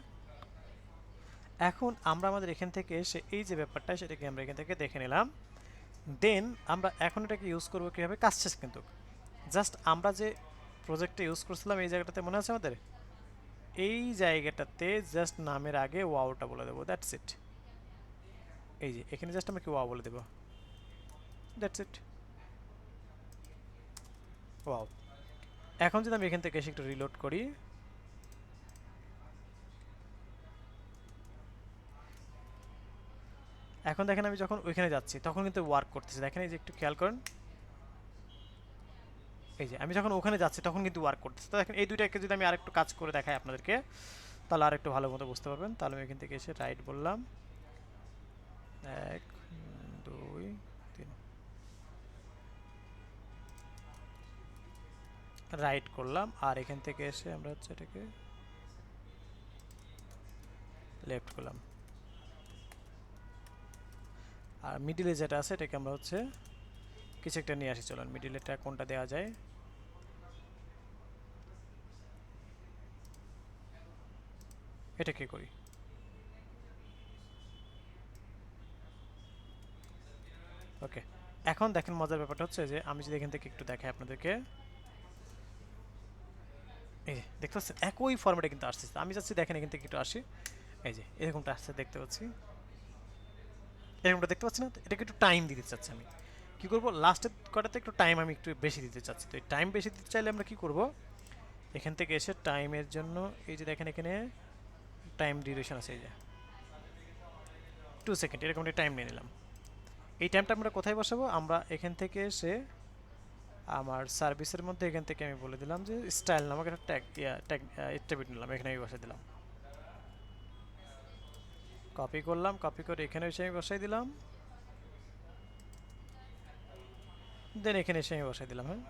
এখন আমরা আমাদের এখান থেকে এসে এই যে ব্যাপারটা সেটাকে আমরা এখান থেকে দেখে নিলাম। দেন আমরা এখন এটাকে ইউজ করবো কীভাবে, কাজ শেষ কিন্তু। জাস্ট আমরা যে প্রজেক্টটা ইউজ করছিলাম এই জায়গাটাতে মনে আছে আমাদের, এই জায়গাটাতে জাস্ট নামের আগে ওয়াওটা বলে দেবো, দ্যাটস ইট। এই যে এখানে জাস্ট আমরা কি ওয়াও বলে দেবো, দ্যাটস ইট, ওয়াও। এখন যদি আমি এখান থেকে এসে একটু রিলোড করি, এখন দেখেন আমি যখন ওইখানে যাচ্ছি তখন কিন্তু ওয়ার্ক করতেছে, দেখেন এই যে একটু খেয়াল করেন, এই যে আমি যখন ওখানে যাচ্ছি তখন কিন্তু ওয়ার্ক করতেছে। তো দেখেন এই দুইটাকে যদি আমি আরেকটু কাজ করে দেখাই আপনাদেরকে, তাহলে আরেকটু ভালো মতো বুঝতে পারবেন। তাহলে আমি এখান থেকে এসে রাইট বললাম, 1 2 3 রাইট করলাম, আর এখান থেকে এসে আমরা হচ্ছে এটাকে লেফট করলাম, আর মিডিলে যেটা আছে এটাকে আমরা হচ্ছে কিছু একটা নিয়ে আসি। চলুন মিডিলেটা কোনটা দেওয়া যায়, এটা কি করি, ওকে। এখন দেখেন মজার ব্যাপারটা হচ্ছে যে আমি যদি এখান থেকে একটু দেখাই আপনাদেরকে, এই যে দেখতে পাচ্ছেন একই ফরম্যাটে কিন্তু আসছে। আমি যাচ্ছি দেখেন এখান থেকে একটু আসি, এই যে এরকমটা আসছে দেখতে পাচ্ছি, এরকমটা দেখতে পাচ্ছি না। এটাকে একটু টাইম দিতে চাচ্ছি আমি, কী করবো, লাস্টের কটাতে একটু টাইম আমি একটু বেশি দিতে চাচ্ছি। তো এই টাইম বেশি দিতে চাইলে আমরা কী করবো, এখান থেকে এসে টাইমের জন্য এই যে দেখেন এখানে টাইম ডিউরেশন আছে, এই যে 2 সেকেন্ড, এরকম একটা টাইম নিয়ে নিলাম। এই টাইমটা আমরা কোথায় বসাবো, আমরা এখান থেকে এসে আমার সার্ভিসের মধ্যে এখান থেকে আমি বলে দিলাম যে স্টাইল নামক একটা ট্যাগ নিলাম, এখানে আমি বসাই দিলাম, কপি করলাম, কপি করে এখানে এসে আমি বসাই দিলাম, দেন এখানে এসে আমি বসাই দিলাম। হ্যাঁ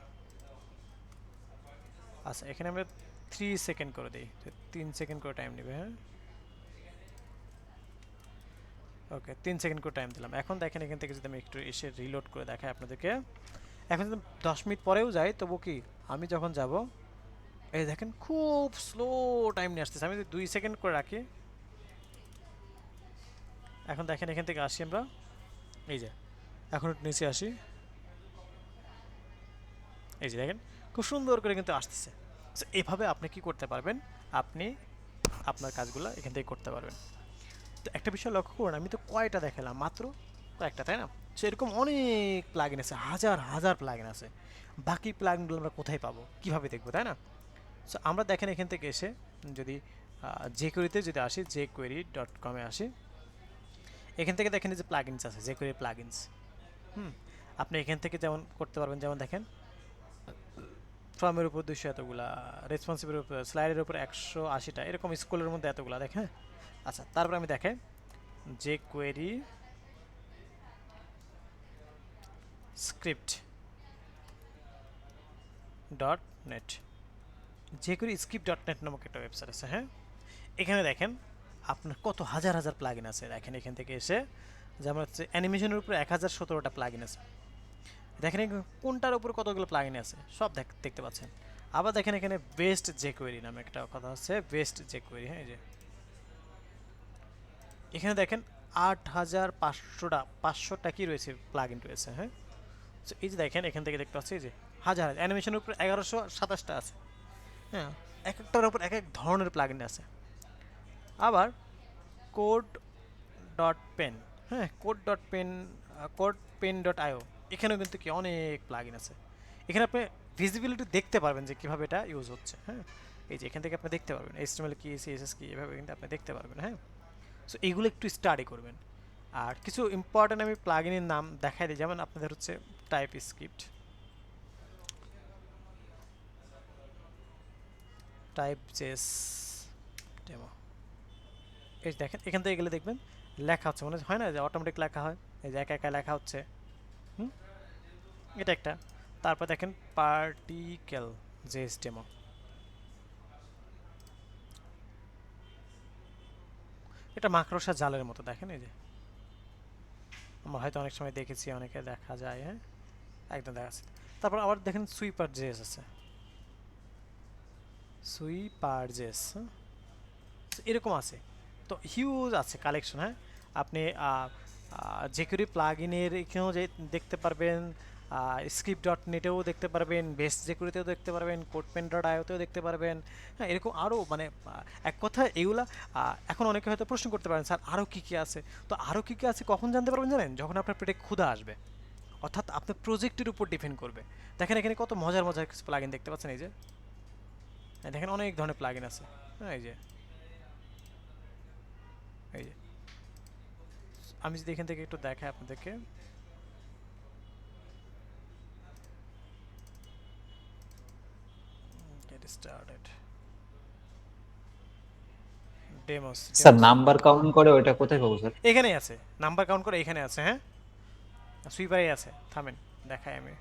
আচ্ছা, এখানে আমরা 3 সেকেন্ড করে দিই, 3 সেকেন্ড করে টাইম নেবে। হ্যাঁ ওকে, 3 সেকেন্ড করে টাইম দিলাম। এখন দেখেন এখান থেকে যদি আমি একটু এসে রিলোড করে দেখাই আপনাদেরকে, এখন যদি 10 মিনিট পরেও যাই তবু কি, আমি যখন যাব এই দেখেন খুব স্লো টাইম নিয়ে আসতেছে। আমি যদি 2 সেকেন্ড করে রাখি, এখন দেখেন এখান থেকে আসি আমরা, এই যে এখন একটু নিচে আসি, এই যে দেখেন খুব সুন্দর করে কিন্তু আসতেছে। সো এভাবে আপনি কি করতে পারবেন, আপনি আপনার কাজগুলো এখান থেকে করতে পারবেন। তো একটা বিষয় লক্ষ্য করুন, আমি তো কয়টা দেখালাম, মাত্র কয়েকটা, তাই না? সো এরকম অনেক প্লাগইন আছে, হাজার হাজার প্লাগইন আছে। বাকি প্লাগইনগুলো আমরা কোথায় পাবো, কীভাবে দেখবো, তাই না? সো আমরা দেখেন এখান থেকে এসে যদি jQuery-তে যদি আসি, jQuery.com-এ আসি, এখান থেকে দেখেন যে প্লাগইনস আছে, jQuery প্লাগইনস। আপনি এখান থেকে যেমন করতে পারবেন, যেমন দেখেন ফর্মের উপর 200 এতগুলা, রেসপন্সিভের উপর, স্লাইডের উপর 180টা, এরকম স্কুলের মধ্যে এতগুলা দেখেন। আচ্ছা, তারপর আমি দেখাই jQuery script.net, jQuery script.net নামক একটা ওয়েবসাইট আছে। হ্যাঁ, এখানে দেখেন আপনার কত হাজার হাজার প্লাগইন আছে। দেখেন এখান থেকে এসে যেমন হচ্ছে অ্যানিমেশনের উপরে 1017টা প্লাগইন আছে। দেখেন কোনটার উপর কতগুলো প্লাগইন আছে সব দেখতে পাচ্ছেন। আবার দেখেন এখানে বেস্ট jQuery নামে একটা কথা আছে, বেস্ট jQuery। হ্যাঁ, এই যে এখানে দেখেন 8500টা কি রয়েছে, প্লাগইন রয়েছে। হ্যাঁ, সো এই যে দেখেন এখান থেকে দেখতে পাচ্ছি যে হাজার হাজার, অ্যানিমেশনের উপর 1127টা আছে। হ্যাঁ, এক একটার উপর এক এক ধরনের প্লাগইন আছে। আবার code.pen, হ্যাঁ, code.pen.io, এখানেও কিন্তু কি অনেক প্লাগইন আছে। এখানে আপনি ভিজিবিলিটি দেখতে পারবেন যে কীভাবে এটা ইউজ হচ্ছে। হ্যাঁ, এই যে এখান থেকে আপনি দেখতে পারবেন HTML কি, CSS কি, এভাবে কিন্তু আপনি দেখতে পারবেন। হ্যাঁ, সো এইগুলো একটু স্টাডি করবেন। আর কিছু ইম্পর্টেন্ট আমি প্লাগইনের নাম দেখাই দিই, যেমন আপনাদের হচ্ছে TypeScript, TypeJS ডেমো। এই দেখেন এখান থেকে গেলে দেখবেন লেখা হচ্ছে, মনে হয় না যে অটোমেটিক লেখা হয়, এই যে একা একা লেখা হচ্ছে। এটা একটা। তারপর দেখেন পার্টিকেল জেএস ডেমো, এটা মাকড়সা জালের মতো, দেখেন এই যে আমরা হয়তো অনেক সময় দেখেছি, অনেকে দেখা যায়। হ্যাঁ, একদম দেখা যাচ্ছে। তারপর আবার দেখেন সুইপার জেএস আছে, সুইপার জেএস, এরকম আছে। তো তো হিউজ আছে কালেকশন। হ্যাঁ, আপনি jQuery প্লাগইনের এখানেও যে দেখতে পারবেন, স্ক্রিপ্ট ডট নেটেও দেখতে পারবেন, বেস্ট jQueryতেও দেখতে পারবেন, কোডপেন.ioতেও দেখতে পারবেন। হ্যাঁ, এরকম আরও মানে এক কথা এগুলা এখন অনেকে হয়তো প্রশ্ন করতে পারেন স্যার আরও কী কী আছে। তো আরও কী কী আছে কখন জানতে পারবেন জানেন? যখন আপনার পেটে ক্ষুধা আসবে, অর্থাৎ আপনার প্রজেক্টের উপর ডিপেন্ড করবে। দেখেন এখানে কত মজার মজার কিছু প্লাগইন দেখতে পাচ্ছেন, এই যে দেখেন অনেক ধরনের প্লাগইন আছে। হ্যাঁ, এই যে আমি যদি এখান থেকে একটু দেখাই আপনাদেরকে, get started demos sir number count করে ওটা কোথায় পাবো স্যার? এখানেই আছে, নাম্বার কাউন্ট করে এখানে আছে। হ্যাঁ, সুইপারে আছে, থামেন দেখাই আমি।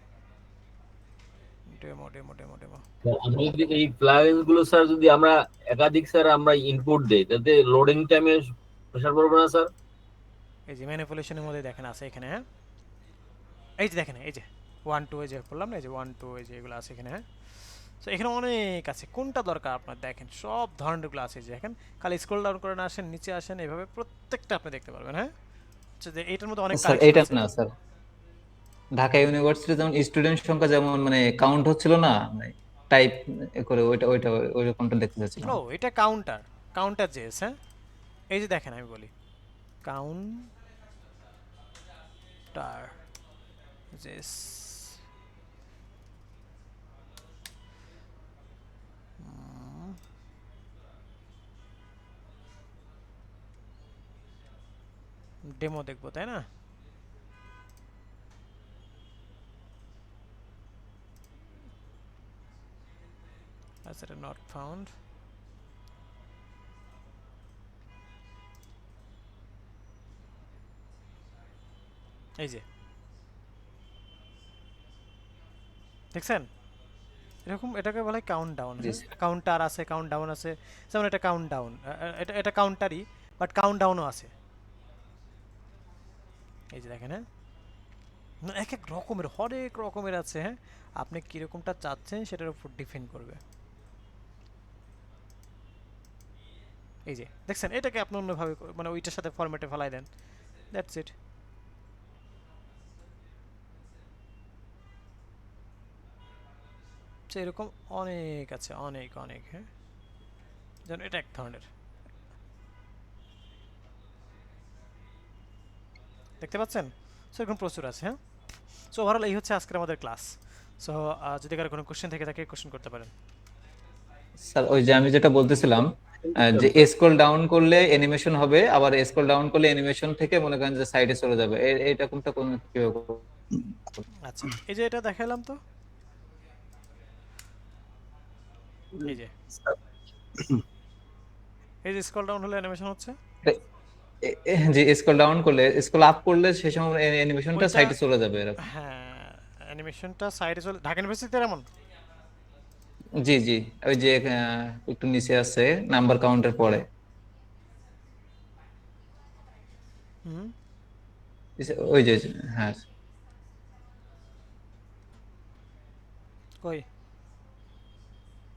ডেমো ডেমো ডেমো ডেমো আমরা যদি এই প্লাগইন গুলো স্যার যদি আমরা একাধিক স্যার আমরা ইনপুট দেই, তাতে লোডিং টাইমে প্রেসার পড়বে না স্যার? এই যে ম্যানিপুলেশনের মধ্যে দেখেন আছে এখানে। হ্যাঁ, এই যে দেখেন এই যে 1 2 এই যে বললাম না, এই যে 1 2 এই যে এগুলো আছে এখানে। হ্যাঁ, তো এখানে অনেক আছে, কোনটা দরকার আপনার দেখেন, সব ধরনেরগুলো আছে। যে দেখেন খালি স্ক্রল ডাউন করে না, আসেন নিচে আসেন, এইভাবে প্রত্যেকটা আপনি দেখতে পারবেন। হ্যাঁ, যে এটার মধ্যে অনেক স্যার কালেকশন এটা আছে। না স্যার, ঢাকা ইউনিভার্সিটি যেমন স্টুডেন্ট সংখ্যা যেমন মানে কাউন্ট হচ্ছিল না, মানে টাইপ করে ওইটা ওইটা ওই রকমটা দেখতে চাচ্ছিলাম। ও এটা কাউন্টার, কাউন্টার জেস। হ্যাঁ, এই যে দেখেন আমি বলি কাউন্টার জেস। ডেমো দেখবো তাই না? আচ্ছা, এটা নট ফাউন্ড। এই যে দেখছেন এরকম, এটাকে বলা হয় কাউন্ট ডাউন। জি স্যার। কাউন্টার আছে, কাউন্ট ডাউন আছে। যেমন এটা কাউন্ট ডাউন, এটা এটা কাউন্টারই, বাট কাউন্ট ডাউনও আছে। এই যে দেখেন। হ্যাঁ, মানে এক এক রকমের, হরেক রকমের আছে। হ্যাঁ, আপনি কীরকমটা চাচ্ছেন সেটার উপর ডিপেন্ড করবে। এই যে দেখছেন, এটাকে আপনি অন্যভাবে মানে ওইটার সাথে ফরম্যাটে ফেলাই দেন, দ্যাটস ইট। এরকম অনেক আছে, অনেক অনেক। হ্যাঁ, যেন এটা এক ধরনের, দেখতে পাচ্ছেন? সো এরকম প্রচুর আছে। হ্যাঁ, সো ওভারঅল এই হচ্ছে আজকের আমাদের ক্লাস। সো যদি কারো কোনো কোশ্চেন থেকে থাকে কোশ্চেন করতে পারেন। স্যার ওই যে আমি যেটা বলতেছিলাম, যে স্ক্রল ডাউন করলে অ্যানিমেশন হবে, আবার স্ক্রল ডাউন করলে অ্যানিমেশন থেকে মনে করেন যে সাইডে চলে যাবে, এইটা কোনটা কোন কিভাবে করবো? আচ্ছা, এই যে এটা দেখালাম তো, এই যে এই যে স্ক্রল ডাউন হলে অ্যানিমেশন হচ্ছে। যে স্ক্রল ডাউন করলে, স্ক্রল আপ করলে সেই সময় অ্যানিমেশনটা ওইটা সাইডে চলে যাবে এরকম। হ্যাঁ, অ্যানিমেশনটা সাইডে চলে, ঢাকা ইউনিভার্সিটিতে এমন। জি জি, ওই যে একটু নিচে আছে নাম্বার কাউন্টের পরে, হুম, ওই যে, হ্যাঁ। কই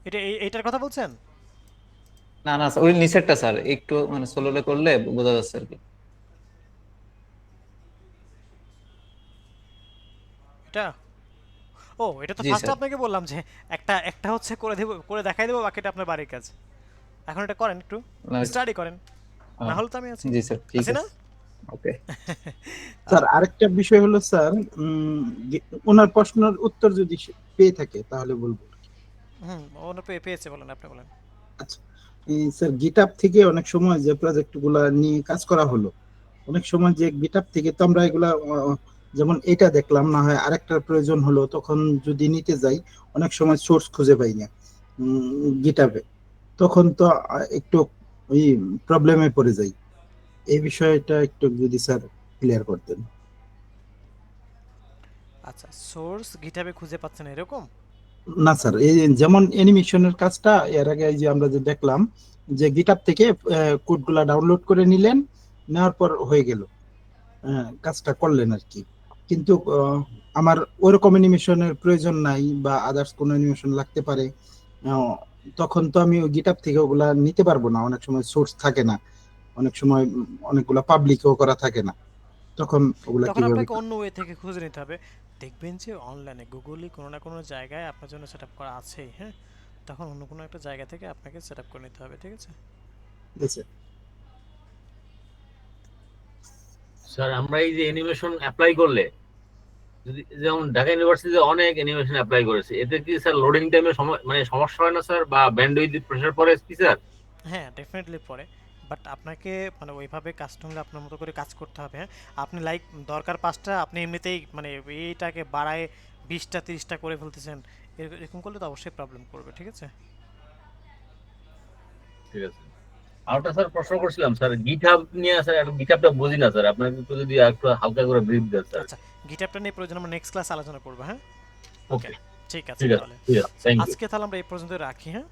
এটা এইটার কথা বলছেন? না না ওই নিচেরটা স্যার, একটু মানে স্লোলে করলে বোঝা যাচ্ছে আর কি। এটা ও, এটা তো জি ফার্স্ট স্যার। আপনাকে বললাম যে একটা একটা হচ্ছে করে দেব, করে দেখাই দেবো, বাকিটা আপনার বাড়ির কাজ। এখন এটা করেন, একটু স্টাডি করেন, না হলে তো আমি আছি, জি স্যার, ঠিক আছি না? আছে। ওকে স্যার আরেকটা বিষয় হলো স্যার, ওনার প্রশ্নের উত্তর যদি পেয়ে থাকে তাহলে বলবো। হুম, ওনার পেয়েছে, বলেন, আপনি বলেন। আচ্ছা, স্যার গিটহাব থেকে অনেক সময় যে প্রজেক্ট গুলা নিয়ে কাজ করা হলো, অনেক সময় যে গিটহাব থেকে তো আমরা এগুলা যেমন এটা দেখলাম, না হয় আরেকটার প্রয়োজন হলো, তখন যদি নিতে যাই অনেক সময় সোর্স খুঁজে পাই না গিটহাবে, তখন তো একটু ওই প্রবলেমে পড়ে যাই। এই বিষয়টা একটু যদি স্যার ক্লিয়ার করতেন। আচ্ছা, সোর্স গিটহাবে খুঁজে পাচ্ছেন এরকম? না স্যার, এই যেমন অ্যানিমেশনের কাজটা এর আগে এই যে আমরা যে দেখলাম যে গিটহাব থেকে কোডগুলা ডাউনলোড করে নিলেন, নেওয়ার পর হয়ে গেল, কাজটা করলেন আর কি, কিন্তু আমার ওরকম অ্যানিমেশনের প্রয়োজন নাই বা আদার্স কোনো অ্যানিমেশন লাগতে পারে, তখন তো আমি গিটহাব থেকে ওগুলা নিতে পারবো না, অনেক সময় সোর্স থাকে না। অনেক সময় অনেকগুলা পাবলিকও করা থাকে না, তখন ওগুলা তখন কিভাবে আপনাকে অন্য ওয়ে থেকে খুঁজে নিতে হবে। দেখবেন যে অনলাইনে গুগলই কোনো না কোনো জায়গায় আপনার জন্য সেট আপ করা আছেই, হ্যাঁ? তখন অন্য কোনো একটা জায়গা থেকে আপনাকে সেট আপ করে নিতে হবে, ঠিক আছে? দিয়েছে? স্যার আমরা এই যে অ্যানিমেশন অ্যাপ্লাই করলে, যদি যেমন ঢাকা ইউনিভার্সিটিতে অনেক অ্যানিমেশন অ্যাপ্লাই করেছে, এতে কি স্যার লোডিং টাইমে মানে সমস্যা হয় না স্যার, বা ব্যান্ডউইথ প্রেসার পড়ে কি স্যার? হ্যাঁ, ডেফিনেটলি পড়ে। বাট আপনাকে মানে ওইভাবে কাস্টমারকে আপনার মতো করে কাজ করতে হবে, হ্যাঁ? আপনি লাইক দরকার ৫টা, আপনি এমনিতেই মানে এইটাকে বাড়ায় ২০টা ৩০টা করে ফেলতেছেন। এরকম করলে তো অবশ্যই প্রবলেম করবে, ঠিক আছে? ঠিক আছে। আর একটা স্যার প্রশ্ন করছিলাম স্যার, গিটহাব নিয়ে স্যার, গিটহাবটা বুঝি না স্যার, আপনাকে একটু যদি একটু হালকা করে ব্রিফ দেন স্যার। আচ্ছা, গিটহাবটা নিয়ে প্রয়োজন আমরা নেক্সট ক্লাসে আলোচনা করব, হ্যাঁ? ওকে, ওকে, ঠিক আছে ঠিক আছে, তাহলে। ঠিক আছে, থ্যাংক ইউ। আজকে তাহলে আমরা এই পর্যন্ত রাখি, হ্যাঁ?